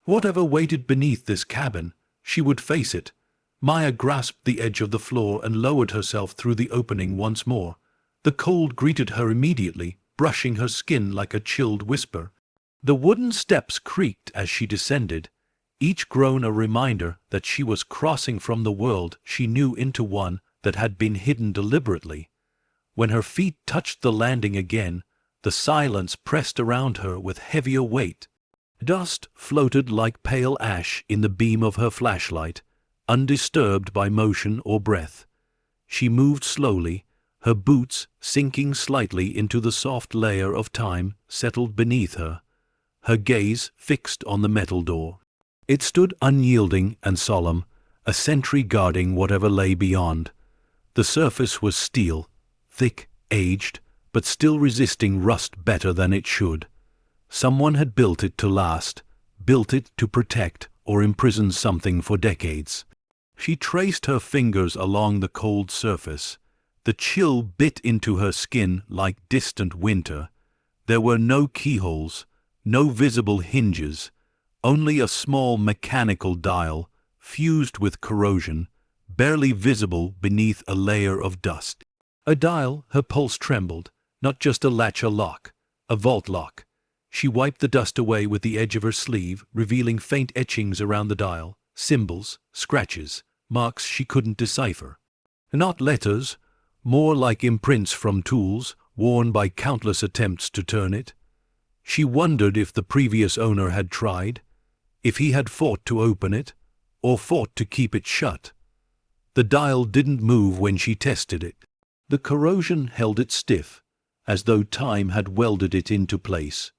Whatever waited beneath this cabin, she would face it. Maya grasped the edge of the floor and lowered herself through the opening once more. The cold greeted her immediately, brushing her skin like a chilled whisper. The wooden steps creaked as she descended, each groan a reminder that she was crossing from the world she knew into one that had been hidden deliberately. When her feet touched the landing again, the silence pressed around her with heavier weight. Dust floated like pale ash in the beam of her flashlight, undisturbed by motion or breath. She moved slowly, her boots, sinking slightly into the soft layer of time, settled beneath her, her gaze fixed on the metal door. It stood unyielding and solemn, a sentry guarding whatever lay beyond. The surface was steel, thick, aged, but still resisting rust better than it should. Someone had built it to last, built it to protect or imprison something for decades. She traced her fingers along the cold surface. The chill bit into her skin like distant winter. There were no keyholes, no visible hinges, only a small mechanical dial, fused with corrosion, barely visible beneath a layer of dust. A dial, her pulse trembled, not just a latch, a lock, a vault lock. She wiped the dust away with the edge of her sleeve, revealing faint etchings around the dial, symbols, scratches, marks she couldn't decipher. Not letters, more like imprints from tools, worn by countless attempts to turn it. She wondered if the previous owner had tried, if he had fought to open it, or fought to keep it shut. The dial didn't move when she tested it. The corrosion held it stiff, as though time had welded it into place.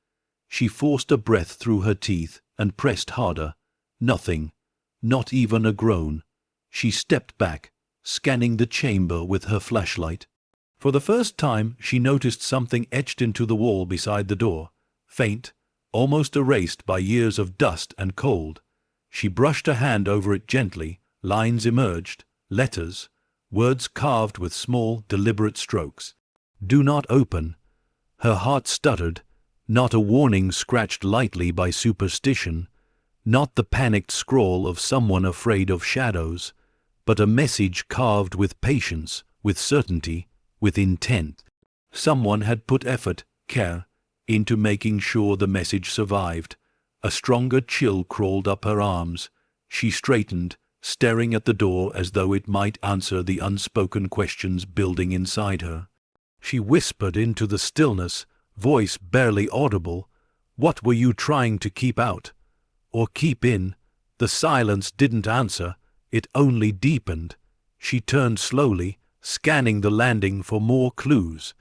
She forced a breath through her teeth and pressed harder. Nothing, not even a groan. She stepped back, scanning the chamber with her flashlight. For the first time she noticed something etched into the wall beside the door, faint, almost erased by years of dust and cold. She brushed a hand over it gently. Lines emerged, letters, words carved with small, deliberate strokes. "Do not open." Her heart stuttered. Not a warning scratched lightly by superstition, not the panicked scrawl of someone afraid of shadows, but a message carved with patience, with certainty, with intent. Someone had put effort, care, into making sure the message survived. A stronger chill crawled up her arms. She straightened, staring at the door as though it might answer the unspoken questions building inside her. She whispered into the stillness, voice barely audible, "What were you trying to keep out? Or keep in?" The silence didn't answer, it only deepened. She turned slowly, scanning the landing for more clues.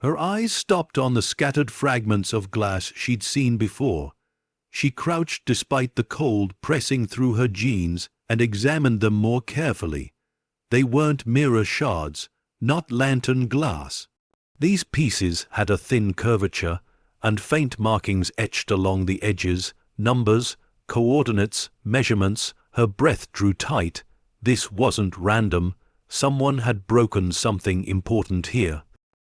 Her eyes stopped on the scattered fragments of glass she'd seen before. She crouched despite the cold pressing through her jeans and examined them more carefully. They weren't mirror shards, not lantern glass. These pieces had a thin curvature, and faint markings etched along the edges, numbers, coordinates, measurements. Her breath drew tight. This wasn't random. Someone had broken something important here.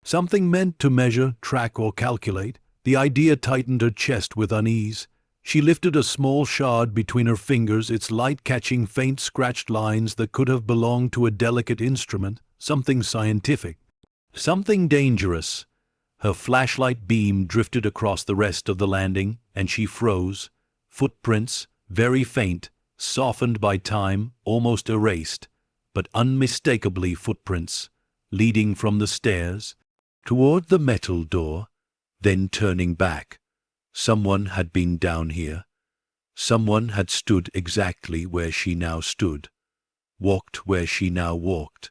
Something meant to measure, track, or calculate. The idea tightened her chest with unease. She lifted a small shard between her fingers, its light catching faint scratched lines that could have belonged to a delicate instrument, something scientific. Something dangerous. Her flashlight beam drifted across the rest of the landing, and she froze. Footprints, very faint, softened by time, almost erased, but unmistakably footprints, leading from the stairs toward the metal door, then turning back. Someone had been down here. Someone had stood exactly where she now stood, walked where she now walked.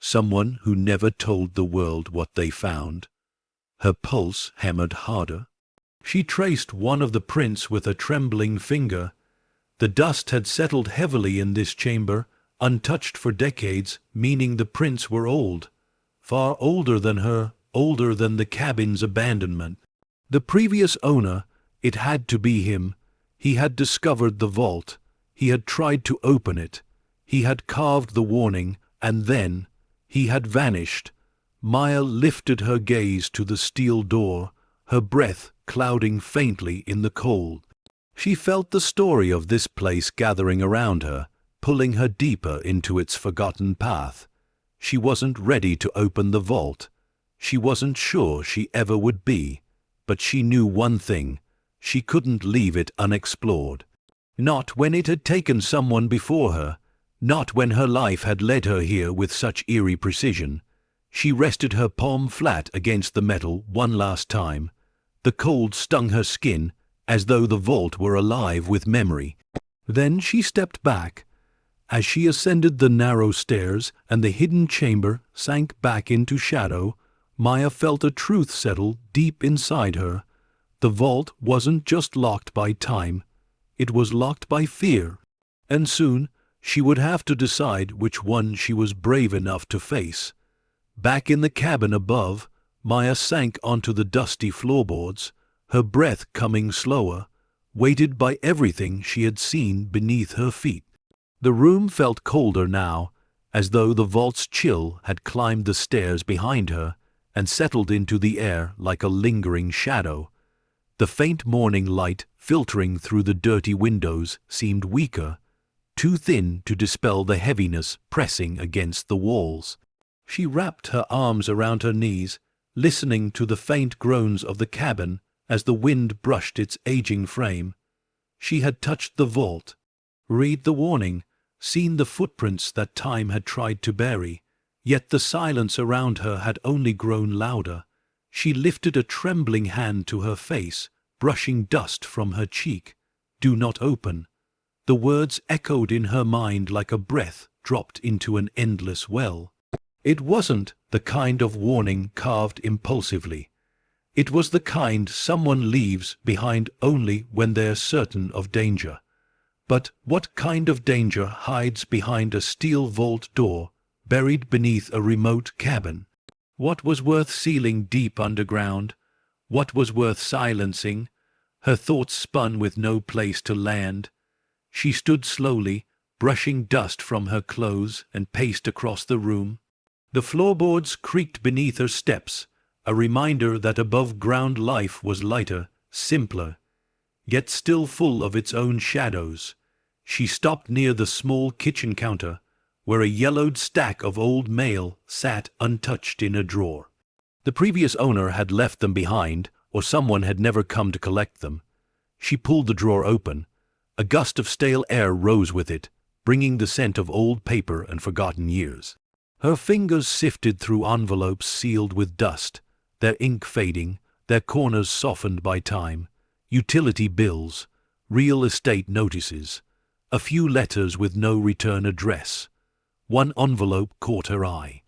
Someone who never told the world what they found. Her pulse hammered harder. She traced one of the prints with a trembling finger. The dust had settled heavily in this chamber, untouched for decades, meaning the prints were old. Far older than her, older than the cabin's abandonment. The previous owner, it had to be him. He had discovered the vault. He had tried to open it. He had carved the warning, and then he had vanished. Maya lifted her gaze to the steel door, her breath clouding faintly in the cold. She felt the story of this place gathering around her, pulling her deeper into its forgotten path. She wasn't ready to open the vault. She wasn't sure she ever would be. But she knew one thing: she couldn't leave it unexplored. Not when it had taken someone before her. Not when her life had led her here with such eerie precision. She rested her palm flat against the metal one last time. The cold stung her skin, as though the vault were alive with memory. Then she stepped back. As she ascended the narrow stairs and the hidden chamber sank back into shadow, Maya felt a truth settle deep inside her. The vault wasn't just locked by time. It was locked by fear. And soon she would have to decide which one she was brave enough to face. Back in the cabin above, Maya sank onto the dusty floorboards, her breath coming slower, weighted by everything she had seen beneath her feet. The room felt colder now, as though the vault's chill had climbed the stairs behind her and settled into the air like a lingering shadow. The faint morning light filtering through the dirty windows seemed weaker, too thin to dispel the heaviness pressing against the walls. She wrapped her arms around her knees, listening to the faint groans of the cabin as the wind brushed its aging frame. She had touched the vault, read the warning, seen the footprints that time had tried to bury, yet the silence around her had only grown louder. She lifted a trembling hand to her face, brushing dust from her cheek. "Do not open." The words echoed in her mind like a breath dropped into an endless well. It wasn't the kind of warning carved impulsively. It was the kind someone leaves behind only when they're certain of danger. But what kind of danger hides behind a steel vault door, buried beneath a remote cabin? What was worth sealing deep underground? What was worth silencing? Her thoughts spun with no place to land. She stood slowly, brushing dust from her clothes, and paced across the room. The floorboards creaked beneath her steps, a reminder that above-ground life was lighter, simpler, yet still full of its own shadows. She stopped near the small kitchen counter, where a yellowed stack of old mail sat untouched in a drawer. The previous owner had left them behind, or someone had never come to collect them. She pulled the drawer open. A gust of stale air rose with it, bringing the scent of old paper and forgotten years. Her fingers sifted through envelopes sealed with dust, their ink fading, their corners softened by time, utility bills, real estate notices, a few letters with no return address. One envelope caught her eye.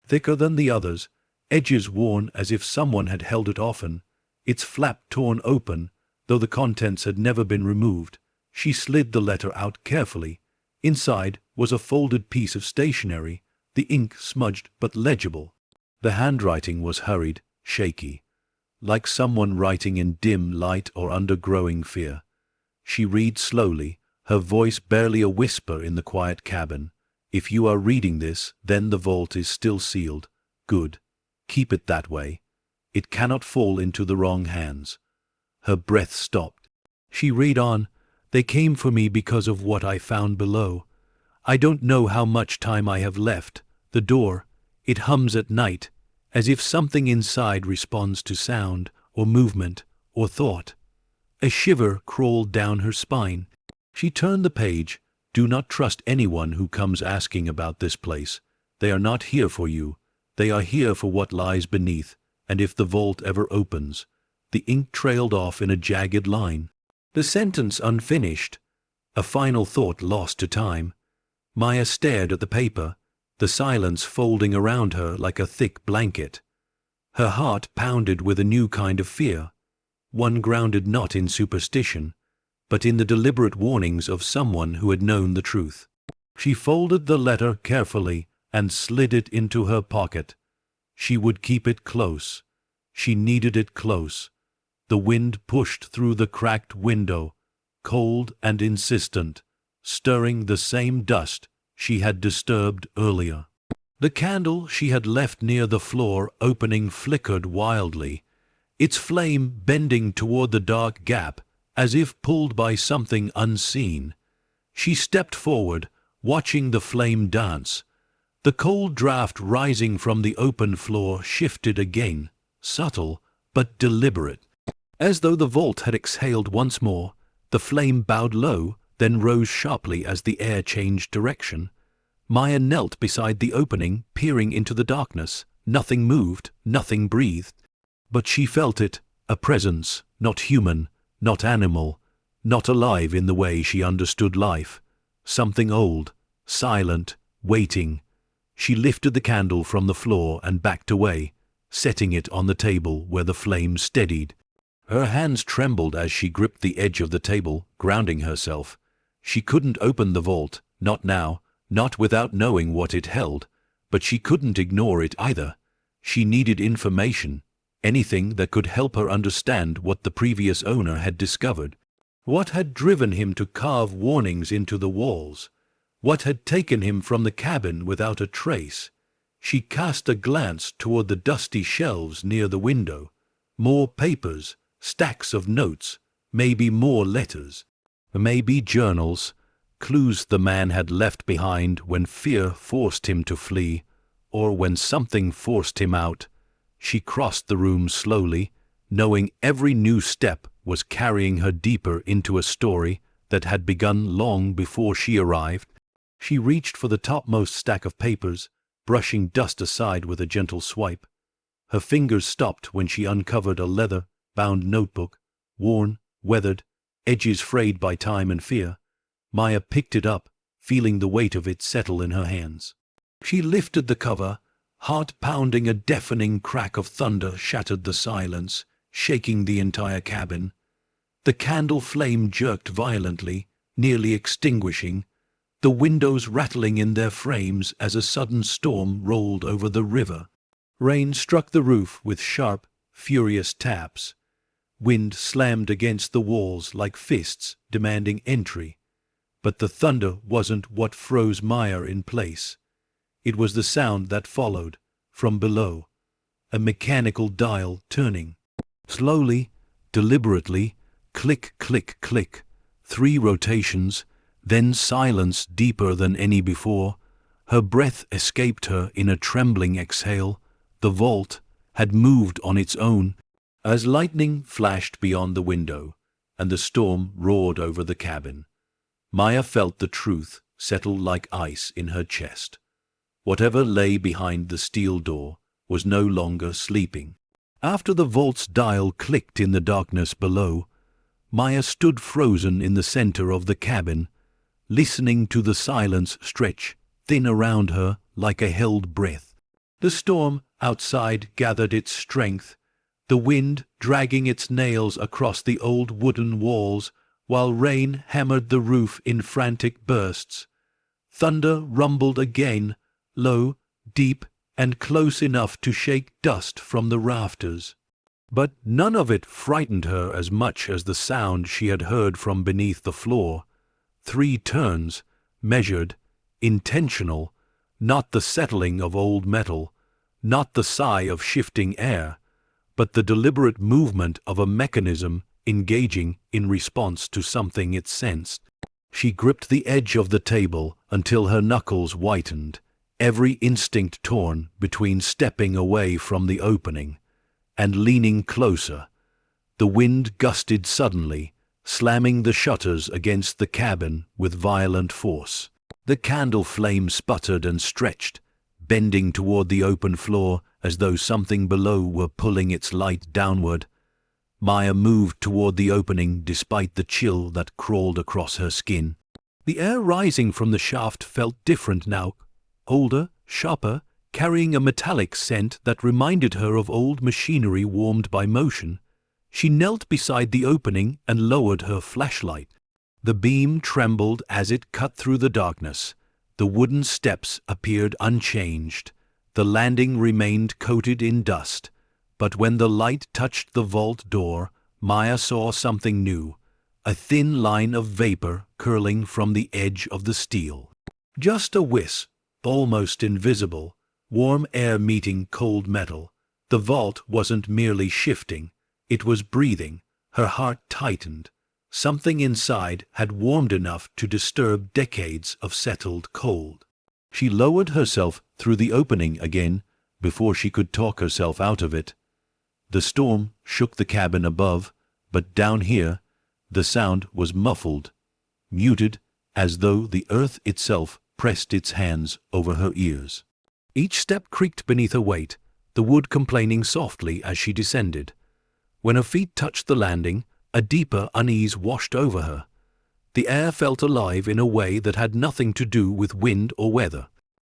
Thicker than the others, edges worn as if someone had held it often, its flap torn open, though the contents had never been removed. She slid the letter out carefully. Inside was a folded piece of stationery, the ink smudged but legible. The handwriting was hurried, shaky, like someone writing in dim light or under growing fear. She read slowly, her voice barely a whisper in the quiet cabin. "If you are reading this, then the vault is still sealed. Good. Keep it that way. It cannot fall into the wrong hands." Her breath stopped. She read on. "They came for me because of what I found below. I don't know how much time I have left. The door, it hums at night, as if something inside responds to sound, or movement, or thought." A shiver crawled down her spine. She turned the page. "Do not trust anyone who comes asking about this place. They are not here for you. They are here for what lies beneath, and if the vault ever opens." The ink trailed off in a jagged line. The sentence unfinished. A final thought lost to time. Maya stared at the paper, the silence folding around her like a thick blanket. Her heart pounded with a new kind of fear, one grounded not in superstition, but in the deliberate warnings of someone who had known the truth. She folded the letter carefully and slid it into her pocket. She would keep it close. She needed it close. The wind pushed through the cracked window, cold and insistent, stirring the same dust she had disturbed earlier. The candle she had left near the floor opening flickered wildly, its flame bending toward the dark gap as if pulled by something unseen. She stepped forward, watching the flame dance. The cold draft rising from the open floor shifted again, subtle but deliberate. As though the vault had exhaled once more, the flame bowed low, then rose sharply as the air changed direction. Maya knelt beside the opening, peering into the darkness. Nothing moved, nothing breathed. But she felt it, a presence, not human, not animal, not alive in the way she understood life. Something old, silent, waiting. She lifted the candle from the floor and backed away, setting it on the table where the flame steadied. Her hands trembled as she gripped the edge of the table, grounding herself. She couldn't open the vault, not now, not without knowing what it held, but she couldn't ignore it either. She needed information, anything that could help her understand what the previous owner had discovered. What had driven him to carve warnings into the walls? What had taken him from the cabin without a trace? She cast a glance toward the dusty shelves near the window. More papers, stacks of notes, maybe more letters. Maybe journals, clues the man had left behind when fear forced him to flee, or when something forced him out. She crossed the room slowly, knowing every new step was carrying her deeper into a story that had begun long before she arrived. She reached for the topmost stack of papers, brushing dust aside with a gentle swipe. Her fingers stopped when she uncovered a leather-bound notebook, worn, weathered, edges frayed by time and fear. Maya picked it up, feeling the weight of it settle in her hands. She lifted the cover, heart pounding. A deafening crack of thunder shattered the silence, shaking the entire cabin. The candle flame jerked violently, nearly extinguishing, the windows rattling in their frames as a sudden storm rolled over the river. Rain struck the roof with sharp, furious taps. Wind slammed against the walls like fists demanding entry. But the thunder wasn't what froze Maya in place. It was the sound that followed, from below, a mechanical dial turning. Slowly, deliberately, click, click, click, 3 rotations, then silence deeper than any before. Her breath escaped her in a trembling exhale. The vault had moved on its own. As lightning flashed beyond the window, and the storm roared over the cabin, Maya felt the truth settle like ice in her chest. Whatever lay behind the steel door was no longer sleeping. After the vault's dial clicked in the darkness below, Maya stood frozen in the center of the cabin, listening to the silence stretch thin around her like a held breath. The storm outside gathered its strength, the wind dragging its nails across the old wooden walls, while rain hammered the roof in frantic bursts. Thunder rumbled again, low, deep, and close enough to shake dust from the rafters. But none of it frightened her as much as the sound she had heard from beneath the floor. 3 turns, measured, intentional, not the settling of old metal, not the sigh of shifting air, but the deliberate movement of a mechanism engaging in response to something it sensed. She gripped the edge of the table until her knuckles whitened, every instinct torn between stepping away from the opening and leaning closer. The wind gusted suddenly, slamming the shutters against the cabin with violent force. The candle flame sputtered and stretched, bending toward the open floor as though something below were pulling its light downward. Maya moved toward the opening despite the chill that crawled across her skin. The air rising from the shaft felt different now, older, sharper, carrying a metallic scent that reminded her of old machinery warmed by motion. She knelt beside the opening and lowered her flashlight. The beam trembled as it cut through the darkness. The wooden steps appeared unchanged. The landing remained coated in dust. But when the light touched the vault door, Maya saw something new, a thin line of vapor curling from the edge of the steel. Just a wisp, almost invisible, warm air meeting cold metal. The vault wasn't merely shifting, it was breathing. Her heart tightened. Something inside had warmed enough to disturb decades of settled cold. She lowered herself through the opening again before she could talk herself out of it. The storm shook the cabin above, but down here the sound was muffled, muted, as though the earth itself pressed its hands over her ears. Each step creaked beneath her weight, the wood complaining softly as she descended. When her feet touched the landing, a deeper unease washed over her. The air felt alive in a way that had nothing to do with wind or weather.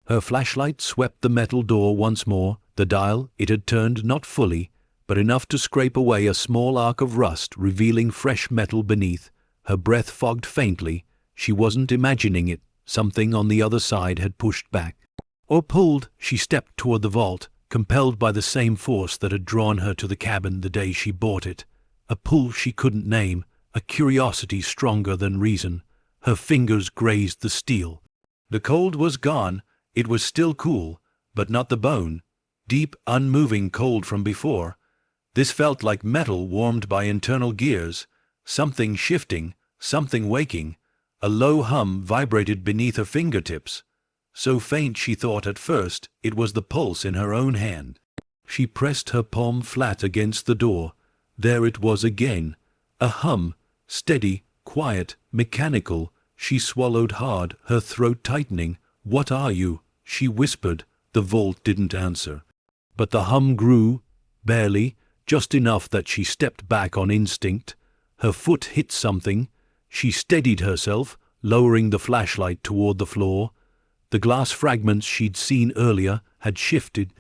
Her flashlight swept the metal door once more. The dial, it had turned not fully, but enough to scrape away a small arc of rust, revealing fresh metal beneath. Her breath fogged faintly. She wasn't imagining it. Something on the other side had pushed back. Or pulled. She stepped toward the vault, compelled by the same force that had drawn her to the cabin the day she bought it. A pull she couldn't name, a curiosity stronger than reason. Her fingers grazed the steel. The cold was gone. It was still cool, but not the bone. Deep, unmoving cold from before. This felt like metal warmed by internal gears. Something shifting, something waking. A low hum vibrated beneath her fingertips. So faint she thought at first it was the pulse in her own hand. She pressed her palm flat against the door. There it was again. A hum, steady, quiet, mechanical. She swallowed hard, her throat tightening. "What are you?" she whispered. The vault didn't answer. But the hum grew, barely, just enough that she stepped back on instinct. Her foot hit something. She steadied herself, lowering the flashlight toward the floor. The glass fragments she'd seen earlier had shifted.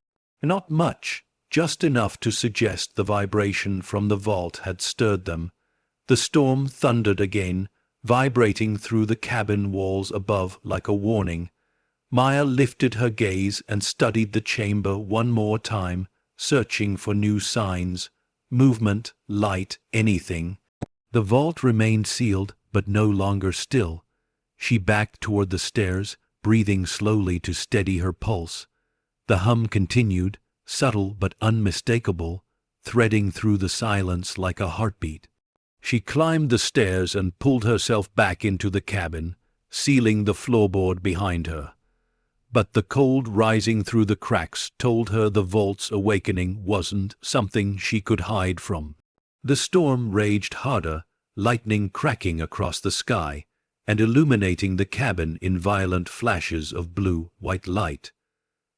Not much, just enough to suggest the vibration from the vault had stirred them. The storm thundered again, vibrating through the cabin walls above like a warning. Maya lifted her gaze and studied the chamber one more time, searching for new signs, movement, light, anything. The vault remained sealed, but no longer still. She backed toward the stairs, breathing slowly to steady her pulse. The hum continued, subtle but unmistakable, threading through the silence like a heartbeat. She climbed the stairs and pulled herself back into the cabin, sealing the floorboard behind her. But the cold rising through the cracks told her the vault's awakening wasn't something she could hide from. The storm raged harder, lightning cracking across the sky and illuminating the cabin in violent flashes of blue-white light.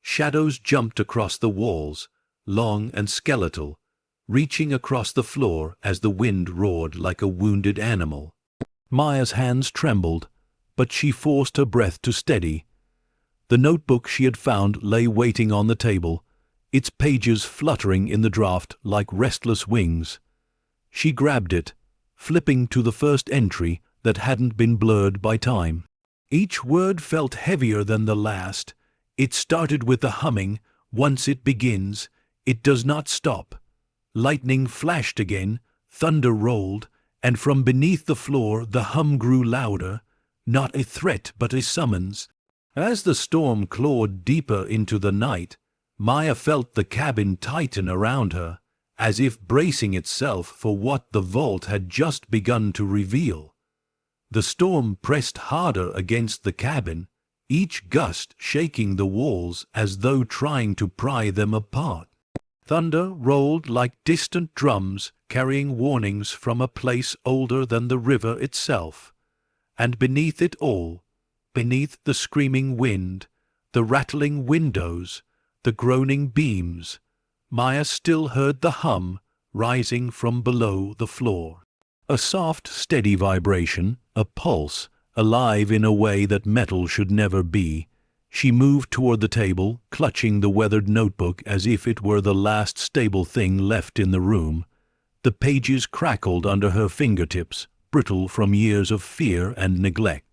Shadows jumped across the walls, long and skeletal, reaching across the floor as the wind roared like a wounded animal. Maya's hands trembled, but she forced her breath to steady. The notebook she had found lay waiting on the table, its pages fluttering in the draught like restless wings. She grabbed it, flipping to the first entry that hadn't been blurred by time. Each word felt heavier than the last. It started with the humming. Once it begins, it does not stop. Lightning flashed again, thunder rolled, and from beneath the floor the hum grew louder, not a threat but a summons. As the storm clawed deeper into the night, Maya felt the cabin tighten around her, as if bracing itself for what the vault had just begun to reveal. The storm pressed harder against the cabin, each gust shaking the walls as though trying to pry them apart. Thunder rolled like distant drums, carrying warnings from a place older than the river itself. And beneath it all, beneath the screaming wind, the rattling windows, the groaning beams, Maya still heard the hum rising from below the floor. A soft, steady vibration, a pulse, alive in a way that metal should never be. She moved toward the table, clutching the weathered notebook as if it were the last stable thing left in the room. The pages crackled under her fingertips, brittle from years of fear and neglect.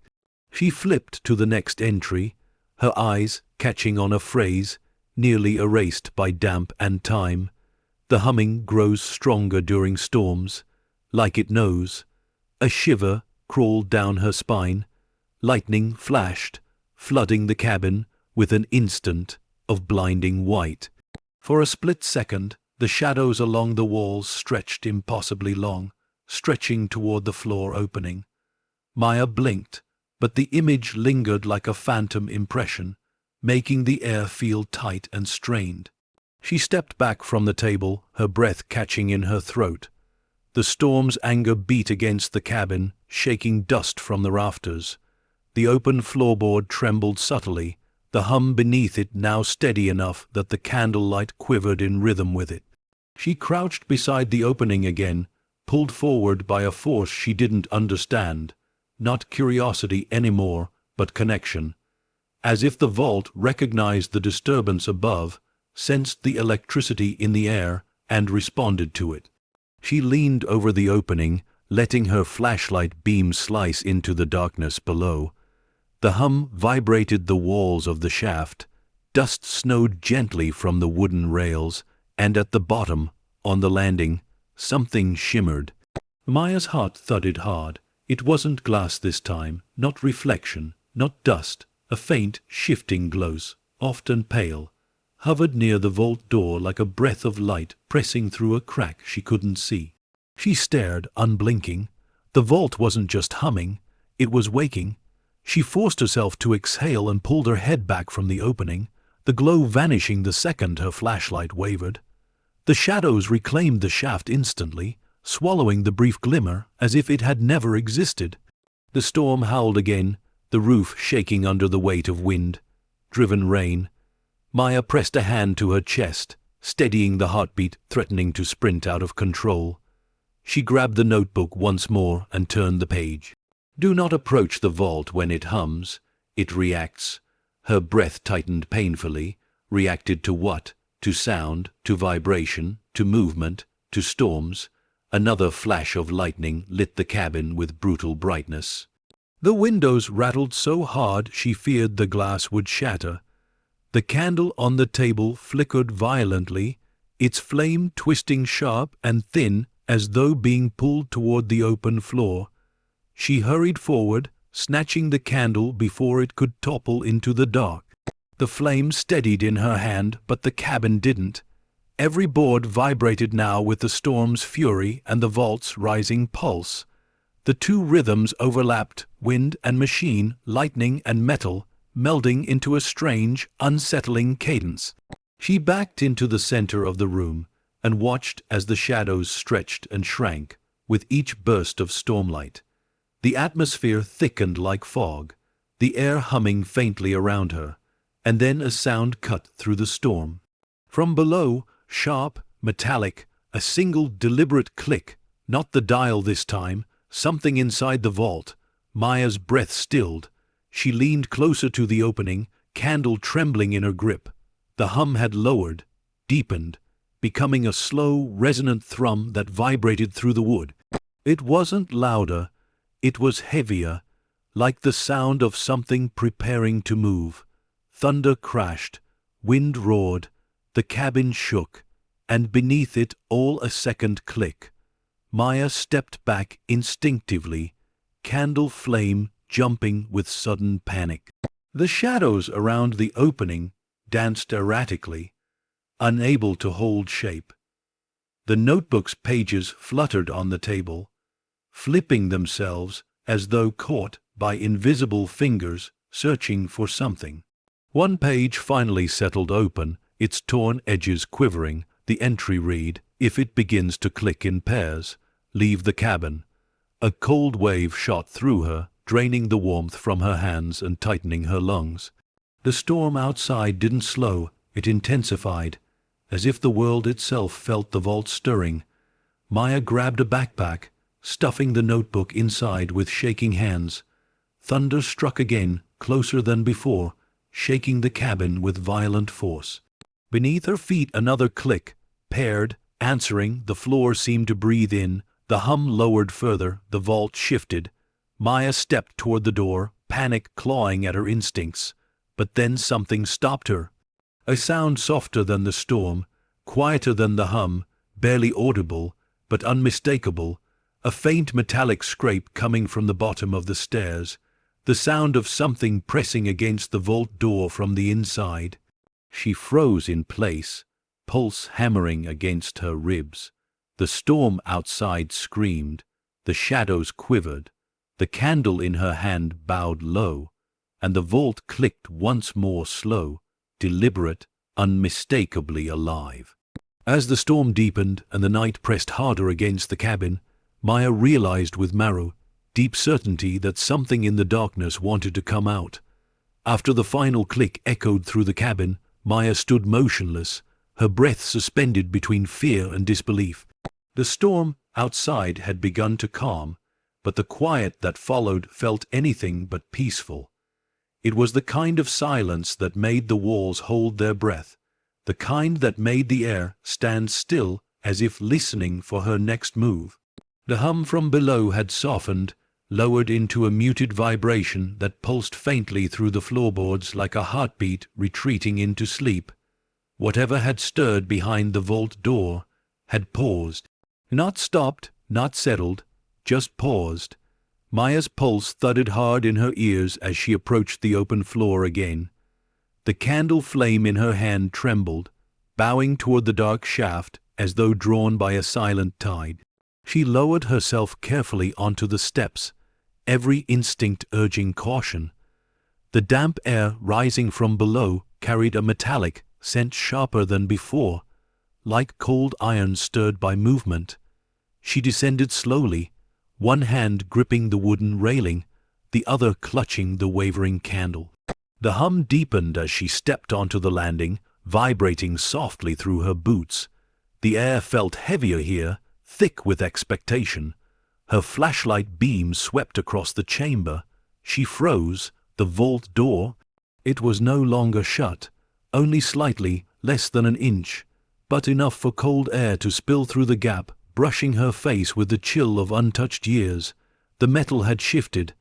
She flipped to the next entry, her eyes catching on a phrase, nearly erased by damp and time. The humming grows stronger during storms, like it knows. A shiver crawled down her spine. Lightning flashed, flooding the cabin with an instant of blinding white. For a split second, the shadows along the walls stretched impossibly long, stretching toward the floor opening. Maya blinked, but the image lingered like a phantom impression, making the air feel tight and strained. She stepped back from the table, her breath catching in her throat. The storm's anger beat against the cabin, shaking dust from the rafters. The open floorboard trembled subtly, the hum beneath it now steady enough that the candlelight quivered in rhythm with it. She crouched beside the opening again, pulled forward by a force she didn't understand, not curiosity anymore, but connection. As if the vault recognized the disturbance above, sensed the electricity in the air, and responded to it. She leaned over the opening, letting her flashlight beam slice into the darkness below. The hum vibrated the walls of the shaft, dust snowed gently from the wooden rails, and at the bottom, on the landing, something shimmered. Maya's heart thudded hard. It wasn't glass this time, not reflection, not dust. A faint, shifting glow, often pale, hovered near the vault door like a breath of light pressing through a crack she couldn't see. She stared, unblinking. The vault wasn't just humming, it was waking. She forced herself to exhale and pulled her head back from the opening, the glow vanishing the second her flashlight wavered. The shadows reclaimed the shaft instantly, swallowing the brief glimmer as if it had never existed. The storm howled again, the roof shaking under the weight of wind, driven rain. Maya pressed a hand to her chest, steadying the heartbeat threatening to sprint out of control. She grabbed the notebook once more and turned the page. Do not approach the vault when it hums. It reacts. Her breath tightened painfully. Reacted to what? To sound, to vibration, to movement, to storms. Another flash of lightning lit the cabin with brutal brightness. The windows rattled so hard she feared the glass would shatter. The candle on the table flickered violently, its flame twisting sharp and thin as though being pulled toward the open floor. She hurried forward, snatching the candle before it could topple into the dark. The flame steadied in her hand, but the cabin didn't. Every board vibrated now with the storm's fury and the vault's rising pulse. The two rhythms overlapped, wind and machine, lightning and metal, melding into a strange, unsettling cadence. She backed into the center of the room and watched as the shadows stretched and shrank with each burst of stormlight. The atmosphere thickened like fog, the air humming faintly around her, and then a sound cut through the storm. From below, sharp, metallic, a single deliberate click, not the dial this time, something inside the vault. Maya's breath stilled. She leaned closer to the opening, candle trembling in her grip. The hum had lowered, deepened, becoming a slow, resonant thrum that vibrated through the wood. It wasn't louder, it was heavier, like the sound of something preparing to move. Thunder crashed, wind roared, the cabin shook, and beneath it all a second click. Maya stepped back instinctively, candle flame jumping with sudden panic. The shadows around the opening danced erratically, unable to hold shape. The notebook's pages fluttered on the table, flipping themselves as though caught by invisible fingers searching for something. One page finally settled open, its torn edges quivering. The entry read, "If it begins to click in pairs, leave the cabin." A cold wave shot through her, draining the warmth from her hands and tightening her lungs. The storm outside didn't slow, it intensified, as if the world itself felt the vault stirring. Maya grabbed a backpack, stuffing the notebook inside with shaking hands. Thunder struck again, closer than before, shaking the cabin with violent force. Beneath her feet another click, paired, answering. The floor seemed to breathe in, the hum lowered further, the vault shifted. Maya stepped toward the door, panic clawing at her instincts. But then something stopped her. A sound softer than the storm, quieter than the hum, barely audible, but unmistakable. A faint metallic scrape coming from the bottom of the stairs. The sound of something pressing against the vault door from the inside. She froze in place, pulse hammering against her ribs. The storm outside screamed, The shadows quivered. The candle in her hand bowed low, and the vault clicked once more, slow, deliberate, unmistakably alive. As the storm deepened and the night pressed harder against the cabin, Maya realized with marrow, deep certainty that something in the darkness wanted to come out. After the final click echoed through the cabin, Maya stood motionless, her breath suspended between fear and disbelief. The storm outside had begun to calm, but the quiet that followed felt anything but peaceful. It was the kind of silence that made the walls hold their breath, the kind that made the air stand still as if listening for her next move. The hum from below had softened, lowered into a muted vibration that pulsed faintly through the floorboards like a heartbeat retreating into sleep. Whatever had stirred behind the vault door had paused. Not stopped, not settled, just paused. Maya's pulse thudded hard in her ears as she approached the open floor again. The candle flame in her hand trembled, bowing toward the dark shaft as though drawn by a silent tide. She lowered herself carefully onto the steps, every instinct urging caution. The damp air rising from below carried a metallic scent sharper than before, like cold iron stirred by movement. She descended slowly, one hand gripping the wooden railing, the other clutching the wavering candle. The hum deepened as she stepped onto the landing, vibrating softly through her boots. The air felt heavier here, thick with expectation. Her flashlight beam swept across the chamber. She froze. The vault door, it was no longer shut, only slightly, less than an inch, but enough for cold air to spill through the gap, brushing her face with the chill of untouched years. The metal had shifted.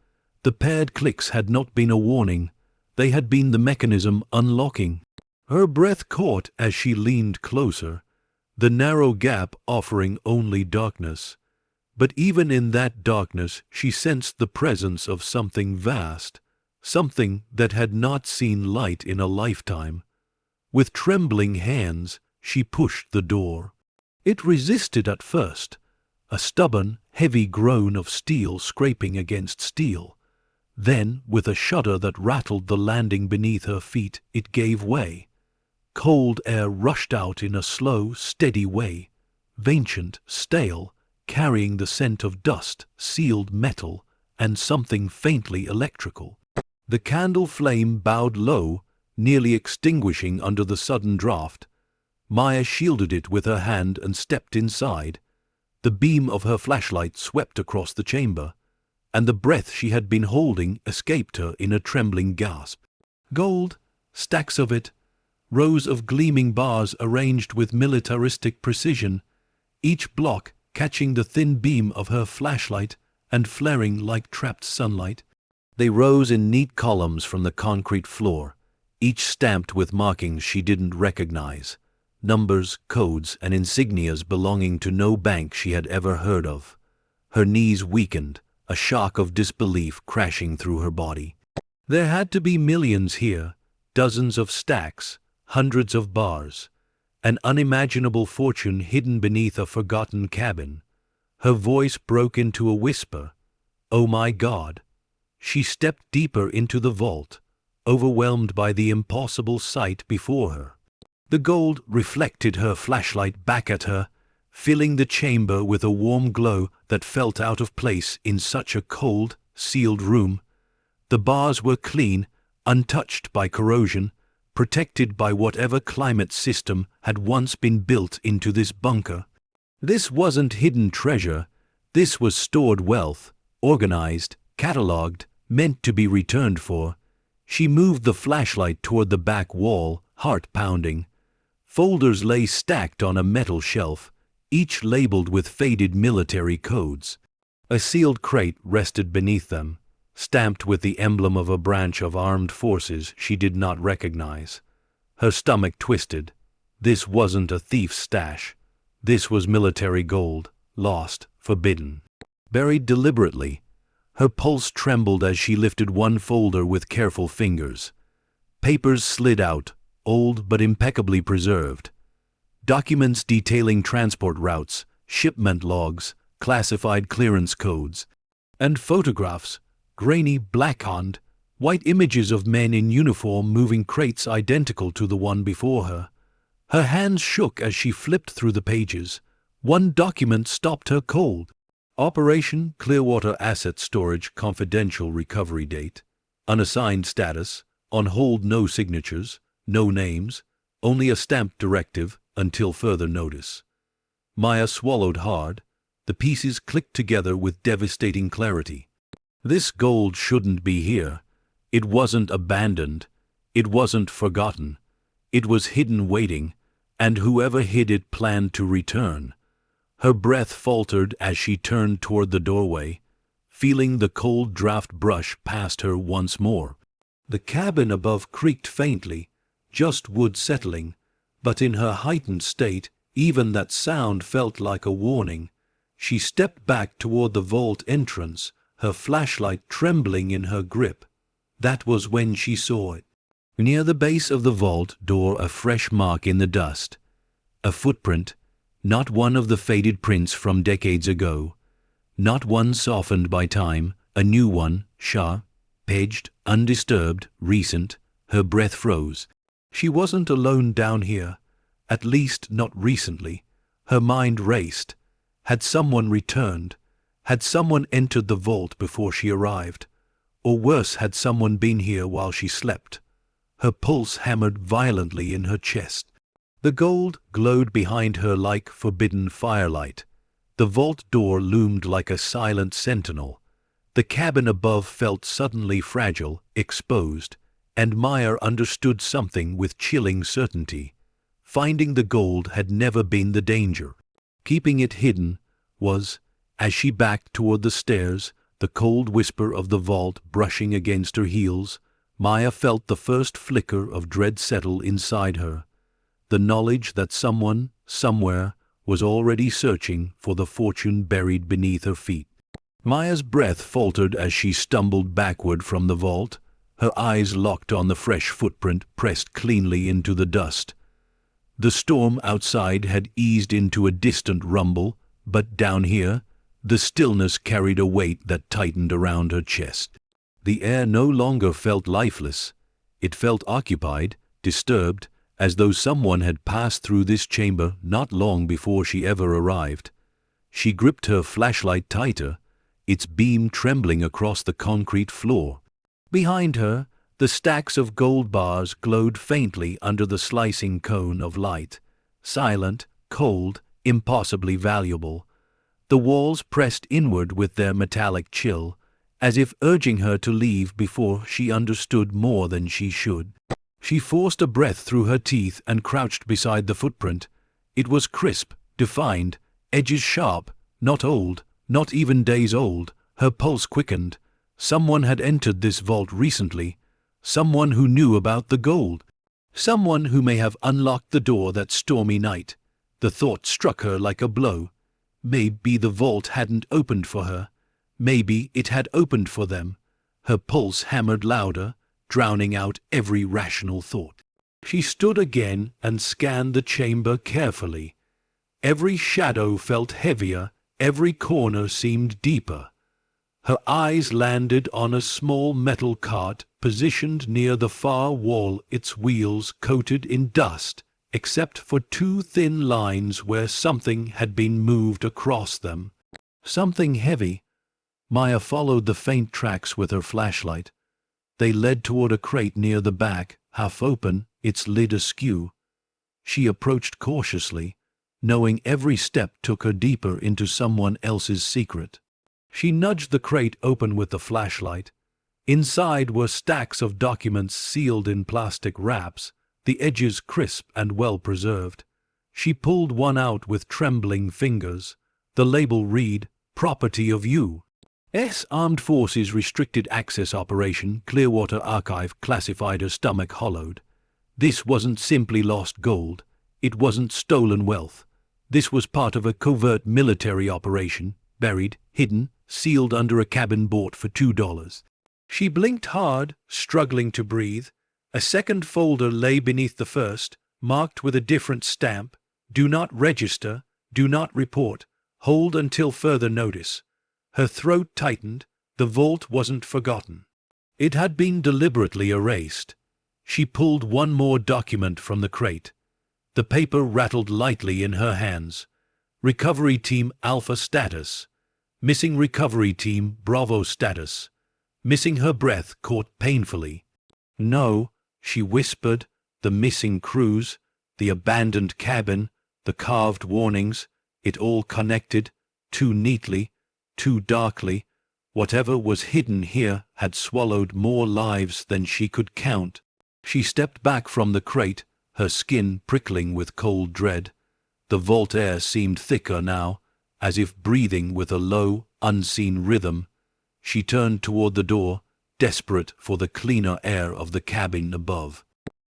The paired clicks had not been a warning. They had been the mechanism unlocking. Her breath caught as she leaned closer, the narrow gap offering only darkness. But even in that darkness she sensed the presence of something vast, something that had not seen light in a lifetime. With trembling hands she pushed the door. It resisted at first, a stubborn, heavy groan of steel scraping against steel. Then, with a shudder that rattled the landing beneath her feet, it gave way. Cold air rushed out in a slow, steady way, ancient, stale, carrying the scent of dust, sealed metal, and something faintly electrical. The candle flame bowed low, nearly extinguishing under the sudden draught. Maya shielded it with her hand and stepped inside. The beam of her flashlight swept across the chamber, and the breath she had been holding escaped her in a trembling gasp. Gold, stacks of it, rows of gleaming bars arranged with militaristic precision, each block catching the thin beam of her flashlight and flaring like trapped sunlight. They rose in neat columns from the concrete floor, each stamped with markings she didn't recognize, numbers, codes, and insignias belonging to no bank she had ever heard of. Her knees weakened, a shock of disbelief crashing through her body. There had to be millions here, dozens of stacks, hundreds of bars, an unimaginable fortune hidden beneath a forgotten cabin. Her voice broke into a whisper. "Oh my God!" She stepped deeper into the vault, overwhelmed by the impossible sight before her. The gold reflected her flashlight back at her, filling the chamber with a warm glow that felt out of place in such a cold, sealed room. The bars were clean, untouched by corrosion, protected by whatever climate system had once been built into this bunker. This wasn't hidden treasure. This was stored wealth, organized, catalogued, meant to be returned for. She moved the flashlight toward the back wall, heart pounding. Folders lay stacked on a metal shelf, each labeled with faded military codes. A sealed crate rested beneath them, stamped with the emblem of a branch of armed forces she did not recognize. Her stomach twisted. This wasn't a thief's stash. This was military gold, lost, forbidden, buried deliberately. Her pulse trembled as she lifted one folder with careful fingers. Papers slid out, old but impeccably preserved. Documents detailing transport routes, shipment logs, classified clearance codes, and photographs, grainy blackhand, white images of men in uniform moving crates identical to the one before her. Her hands shook as she flipped through the pages. One document stopped her cold. Operation Clearwater Asset Storage Confidential Recovery Date. Unassigned status. On hold, no signatures, no names, only a stamped directive until further notice. Maya swallowed hard. The pieces clicked together with devastating clarity. This gold shouldn't be here. It wasn't abandoned. It wasn't forgotten. It was hidden waiting, and whoever hid it planned to return. Her breath faltered as she turned toward the doorway, feeling the cold draft brush past her once more. The cabin above creaked faintly, just wood settling, but in her heightened state, even that sound felt like a warning. She stepped back toward the vault entrance, her flashlight trembling in her grip. That was when she saw it. Near the base of the vault door, a fresh mark in the dust. A footprint, not one of the faded prints from decades ago. Not one softened by time, a new one, sharp, edged, undisturbed, recent. Her breath froze. She wasn't alone down here, at least not recently. Her mind raced. Had someone returned? Had someone entered the vault before she arrived? Or worse, had someone been here while she slept? Her pulse hammered violently in her chest. The gold glowed behind her like forbidden firelight. The vault door loomed like a silent sentinel. The cabin above felt suddenly fragile, exposed, and Maya understood something with chilling certainty. Finding the gold had never been the danger. Keeping it hidden was. As she backed toward the stairs, the cold whisper of the vault brushing against her heels, Maya felt the first flicker of dread settle inside her. The knowledge that someone, somewhere, was already searching for the fortune buried beneath her feet. Maya's breath faltered as she stumbled backward from the vault, her eyes locked on the fresh footprint pressed cleanly into the dust. The storm outside had eased into a distant rumble, but down here, the stillness carried a weight that tightened around her chest. The air no longer felt lifeless. It felt occupied, disturbed, as though someone had passed through this chamber not long before she ever arrived. She gripped her flashlight tighter, its beam trembling across the concrete floor. Behind her, the stacks of gold bars glowed faintly under the slicing cone of light, silent, cold, impossibly valuable. The walls pressed inward with their metallic chill, as if urging her to leave before she understood more than she should. She forced a breath through her teeth and crouched beside the footprint. It was crisp, defined, edges sharp, not old, not even days old. Her pulse quickened. Someone had entered this vault recently. Someone who knew about the gold. Someone who may have unlocked the door that stormy night. The thought struck her like a blow. Maybe the vault hadn't opened for her. Maybe it had opened for them. Her pulse hammered louder, drowning out every rational thought. She stood again and scanned the chamber carefully. Every shadow felt heavier, every corner seemed deeper. Her eyes landed on a small metal cart positioned near the far wall, its wheels coated in dust, except for two thin lines where something had been moved across them. Something heavy. Maya followed the faint tracks with her flashlight. They led toward a crate near the back, half open, its lid askew. She approached cautiously, knowing every step took her deeper into someone else's secret. She nudged the crate open with the flashlight. Inside were stacks of documents sealed in plastic wraps, the edges crisp and well-preserved. She pulled one out with trembling fingers. The label read, "Property of U.S. Armed Forces Restricted Access Operation, Clearwater Archive." Classified. Her stomach hollowed. This wasn't simply lost gold. It wasn't stolen wealth. This was part of a covert military operation, buried, hidden, sealed under a cabin bought for $2. She blinked hard, struggling to breathe. A second folder lay beneath the first, marked with a different stamp. "Do not register, do not report. Hold until further notice. Her throat tightened. The vault wasn't forgotten. It had been deliberately erased. She pulled one more document from the crate. The paper rattled lightly in her hands. Recovery Team Alpha status. Missing Recovery Team Bravo status. Missing. Her breath caught painfully. No, she whispered. The missing crews, the abandoned cabin, the carved warnings, it all connected, too neatly, too darkly. Whatever was hidden here had swallowed more lives than she could count. She stepped back from the crate, her skin prickling with cold dread. The vault air seemed thicker now, as if breathing with a low, unseen rhythm. She turned toward the door, desperate for the cleaner air of the cabin above.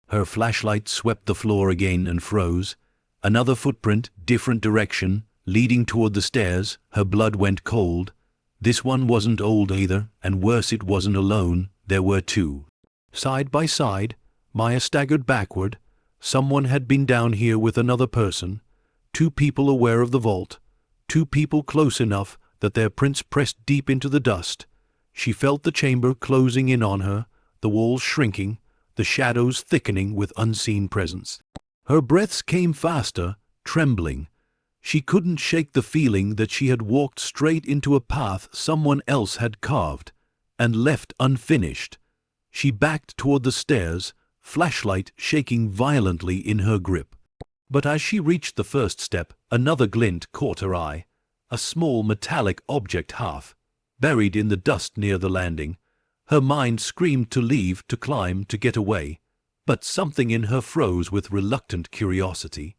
Her flashlight swept the floor again and froze. Another footprint, different direction, leading toward the stairs. Her blood went cold. This one wasn't old either, and worse, it wasn't alone. There were two. Side by side, Maya staggered backward. Someone had been down here with another person. Two people aware of the vault. Two people close enough that their prints pressed deep into the dust. She felt the chamber closing in on her, the walls shrinking, the shadows thickening with unseen presence. Her breaths came faster, trembling. She couldn't shake the feeling that she had walked straight into a path someone else had carved and left unfinished. She backed toward the stairs, flashlight shaking violently in her grip. But as she reached the first step, another glint caught her eye. A small metallic object half buried in the dust near the landing. Her mind screamed to leave, to climb, to get away. But something in her froze with reluctant curiosity.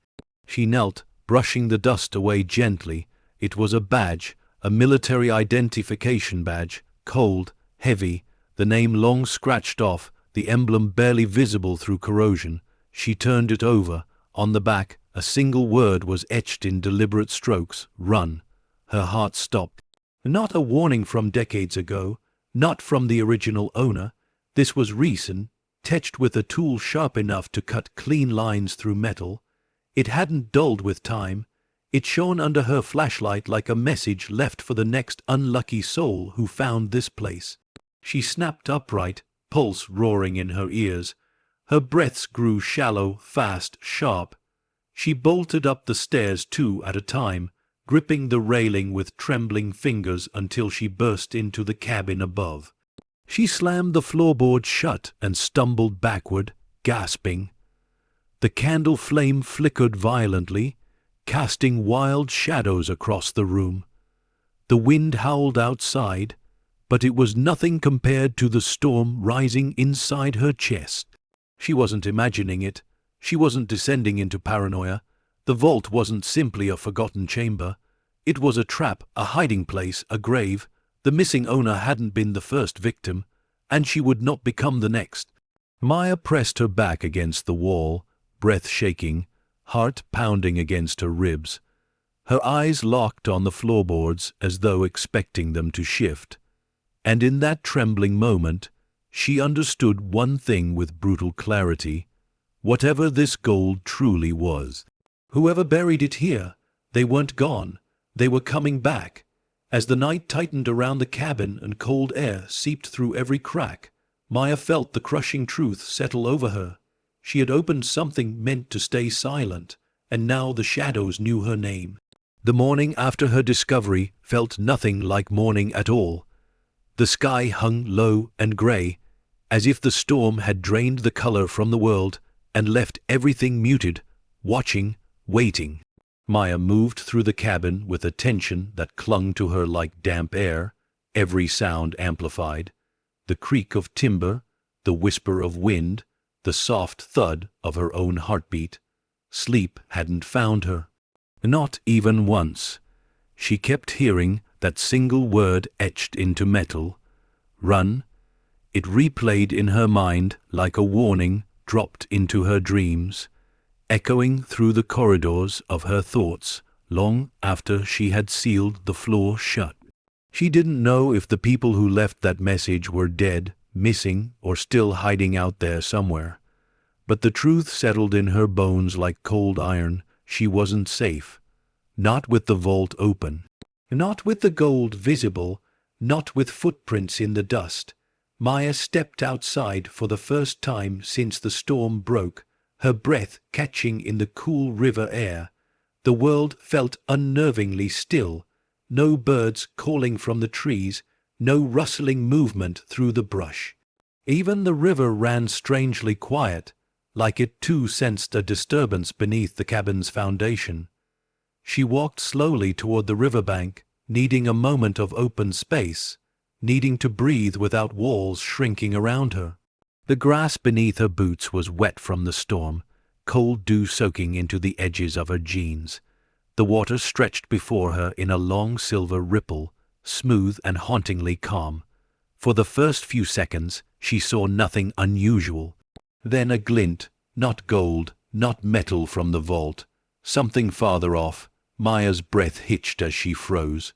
She knelt, brushing the dust away gently. It was a badge, a military identification badge, cold, heavy, the name long scratched off, the emblem barely visible through corrosion. She turned it over. On the back, a single word was etched in deliberate strokes: run. Her heart stopped. Not a warning from decades ago, not from the original owner. This was recent, etched with a tool sharp enough to cut clean lines through metal. It hadn't dulled with time. It shone under her flashlight like a message left for the next unlucky soul who found this place. She snapped upright, pulse roaring in her ears. Her breaths grew shallow, fast, sharp. She bolted up the stairs 2 at a time, gripping the railing with trembling fingers until she burst into the cabin above. She slammed the floorboard shut and stumbled backward, gasping. The candle flame flickered violently, casting wild shadows across the room. The wind howled outside, but it was nothing compared to the storm rising inside her chest. She wasn't imagining it. She wasn't descending into paranoia. The vault wasn't simply a forgotten chamber. It was a trap, a hiding place, a grave. The missing owner hadn't been the first victim, and she would not become the next. Maya pressed her back against the wall, breath shaking, heart pounding against her ribs. Her eyes locked on the floorboards as though expecting them to shift. And in that trembling moment, she understood one thing with brutal clarity: whatever this gold truly was. Whoever buried it here, they weren't gone. They were coming back. As the night tightened around the cabin and cold air seeped through every crack, Maya felt the crushing truth settle over her. She had opened something meant to stay silent, and now the shadows knew her name. The morning after her discovery felt nothing like morning at all. The sky hung low and grey, as if the storm had drained the color from the world and left everything muted, watching, waiting. Maya moved through the cabin with a tension that clung to her like damp air, every sound amplified. The creak of timber, the whisper of wind, the soft thud of her own heartbeat. Sleep hadn't found her. Not even once. She kept hearing that single word etched into metal: run. It replayed in her mind like a warning dropped into her dreams, echoing through the corridors of her thoughts long after she had sealed the floor shut. She didn't know if the people who left that message were dead, missing, or still hiding out there somewhere. But the truth settled in her bones like cold iron. She wasn't safe. not with the vault open, not with the gold visible, not with footprints in the dust. Maya stepped outside for the first time since the storm broke, her breath catching in the cool river air. The world felt unnervingly still, no birds calling from the trees, no rustling movement through the brush. Even the river ran strangely quiet, like it too sensed a disturbance beneath the cabin's foundation. She walked slowly toward the riverbank, needing a moment of open space, needing to breathe without walls shrinking around her. The grass beneath her boots was wet from the storm, cold dew soaking into the edges of her jeans. The water stretched before her in a long silver ripple, smooth and hauntingly calm. For the first few seconds, she saw nothing unusual. Then a glint, not gold, not metal from the vault. Something farther off, Maya's breath hitched as she froze.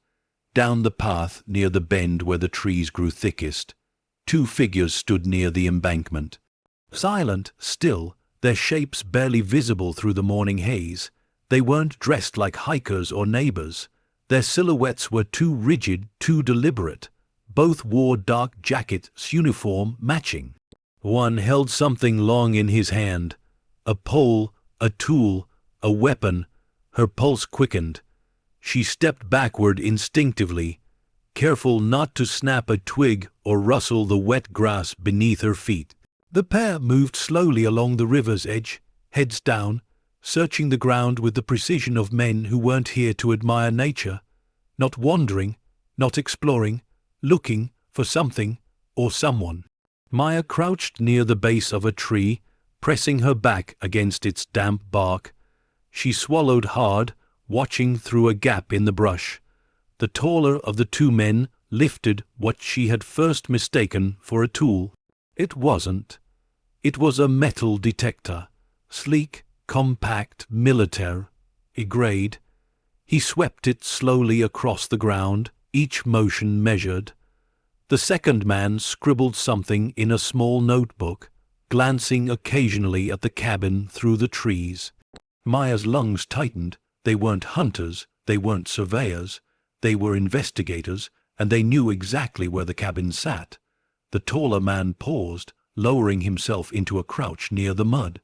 Down the path near the bend where the trees grew thickest, two figures stood near the embankment. Silent, still, their shapes barely visible through the morning haze. They weren't dressed like hikers or neighbors. Their silhouettes were too rigid, too deliberate. Both wore dark jackets, uniform matching. One held something long in his hand, a pole, a tool, a weapon. Her pulse quickened. She stepped backward instinctively, careful not to snap a twig or rustle the wet grass beneath her feet. The pair moved slowly along the river's edge, heads down, searching the ground with the precision of men who weren't here to admire nature, not wandering, not exploring, looking for something or someone. Maya crouched near the base of a tree, pressing her back against its damp bark. She swallowed hard, watching through a gap in the brush. The taller of the two men lifted what she had first mistaken for a tool. It wasn't. It was a metal detector, sleek, compact, military, grade. He swept it slowly across the ground, each motion measured. The second man scribbled something in a small notebook, glancing occasionally at the cabin through the trees. Maya's lungs tightened. They weren't hunters, they weren't surveyors, they were investigators, and they knew exactly where the cabin sat. The taller man paused, lowering himself into a crouch near the mud.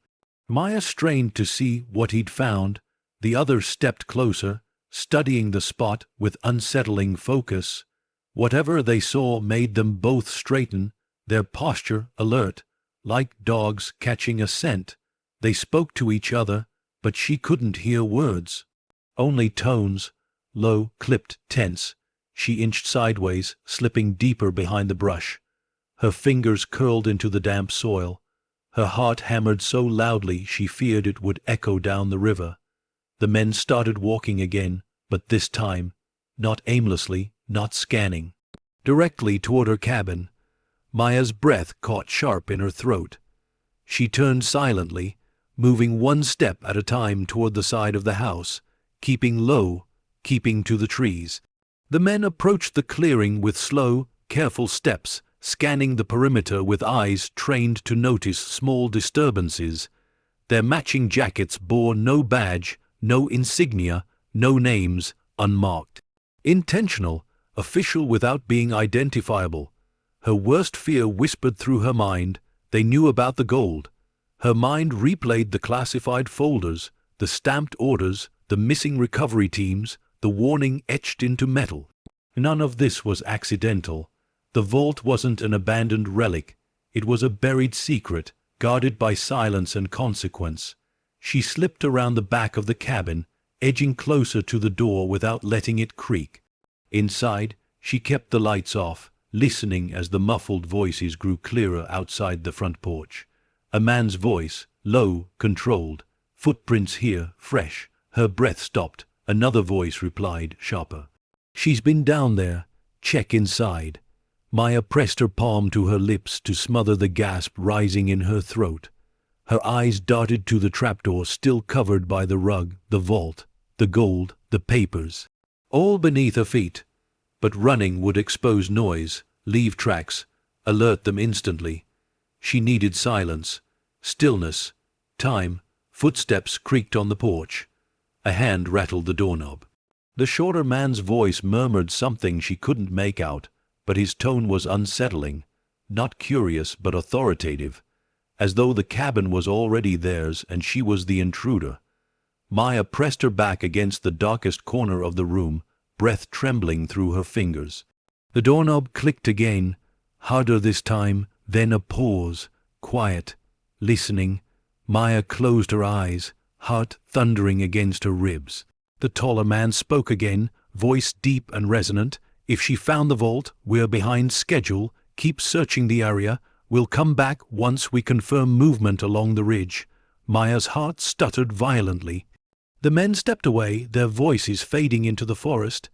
Maya strained to see what he'd found. The other stepped closer, studying the spot with unsettling focus. Whatever they saw made them both straighten, their posture alert, like dogs catching a scent. They spoke to each other, but she couldn't hear words. Only tones, low, clipped, tense. She inched sideways, slipping deeper behind the brush. Her fingers curled into the damp soil. Her heart hammered so loudly she feared it would echo down the river. The men started walking again, but this time, not aimlessly, not scanning. Directly toward her cabin. Maya's breath caught sharp in her throat. She turned silently, moving one step at a time toward the side of the house, keeping low, keeping to the trees. The men approached the clearing with slow, careful steps, scanning the perimeter with eyes trained to notice small disturbances. Their matching jackets bore no badge, no insignia, no names, unmarked. Intentional, official without being identifiable. Her worst fear whispered through her mind. They knew about the gold. Her mind replayed the classified folders, the stamped orders, the missing recovery teams, the warning etched into metal. None of this was accidental. The vault wasn't an abandoned relic. It was a buried secret, guarded by silence and consequence. She slipped around the back of the cabin, edging closer to the door without letting it creak. Inside, she kept the lights off, listening as the muffled voices grew clearer outside the front porch. A man's voice, low, controlled. Footprints here, fresh. Her breath stopped. Another voice replied, sharper. She's been down there. Check inside. Maya pressed her palm to her lips to smother the gasp rising in her throat. Her eyes darted to the trapdoor still covered by the rug, the vault, the gold, the papers. All beneath her feet. But running would expose noise, leave tracks, alert them instantly. She needed silence, stillness, time. Footsteps creaked on the porch. A hand rattled the doorknob. The shorter man's voice murmured something she couldn't make out, but his tone was unsettling, not curious but authoritative, as though the cabin was already theirs and she was the intruder. Maya pressed her back against the darkest corner of the room, breath trembling through her fingers. The doorknob clicked again, harder this time, then a pause, quiet, listening. Maya closed her eyes, heart thundering against her ribs. The taller man spoke again, voice deep and resonant. "If she found the vault, we're behind schedule. Keep searching the area. We'll come back once we confirm movement along the ridge." Maya's heart stuttered violently. The men stepped away, their voices fading into the forest.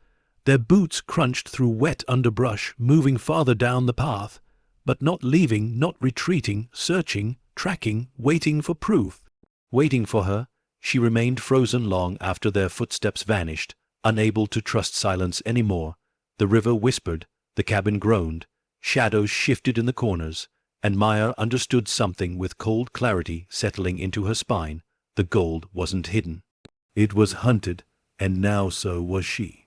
Their boots crunched through wet underbrush, moving farther down the path, but not leaving, not retreating, searching, tracking, waiting for proof. Waiting for her, she remained frozen long after their footsteps vanished, unable to trust silence any more. The river whispered, the cabin groaned, shadows shifted in the corners, and Maya understood something with cold clarity settling into her spine. The gold wasn't hidden. It was hunted, and now so was she.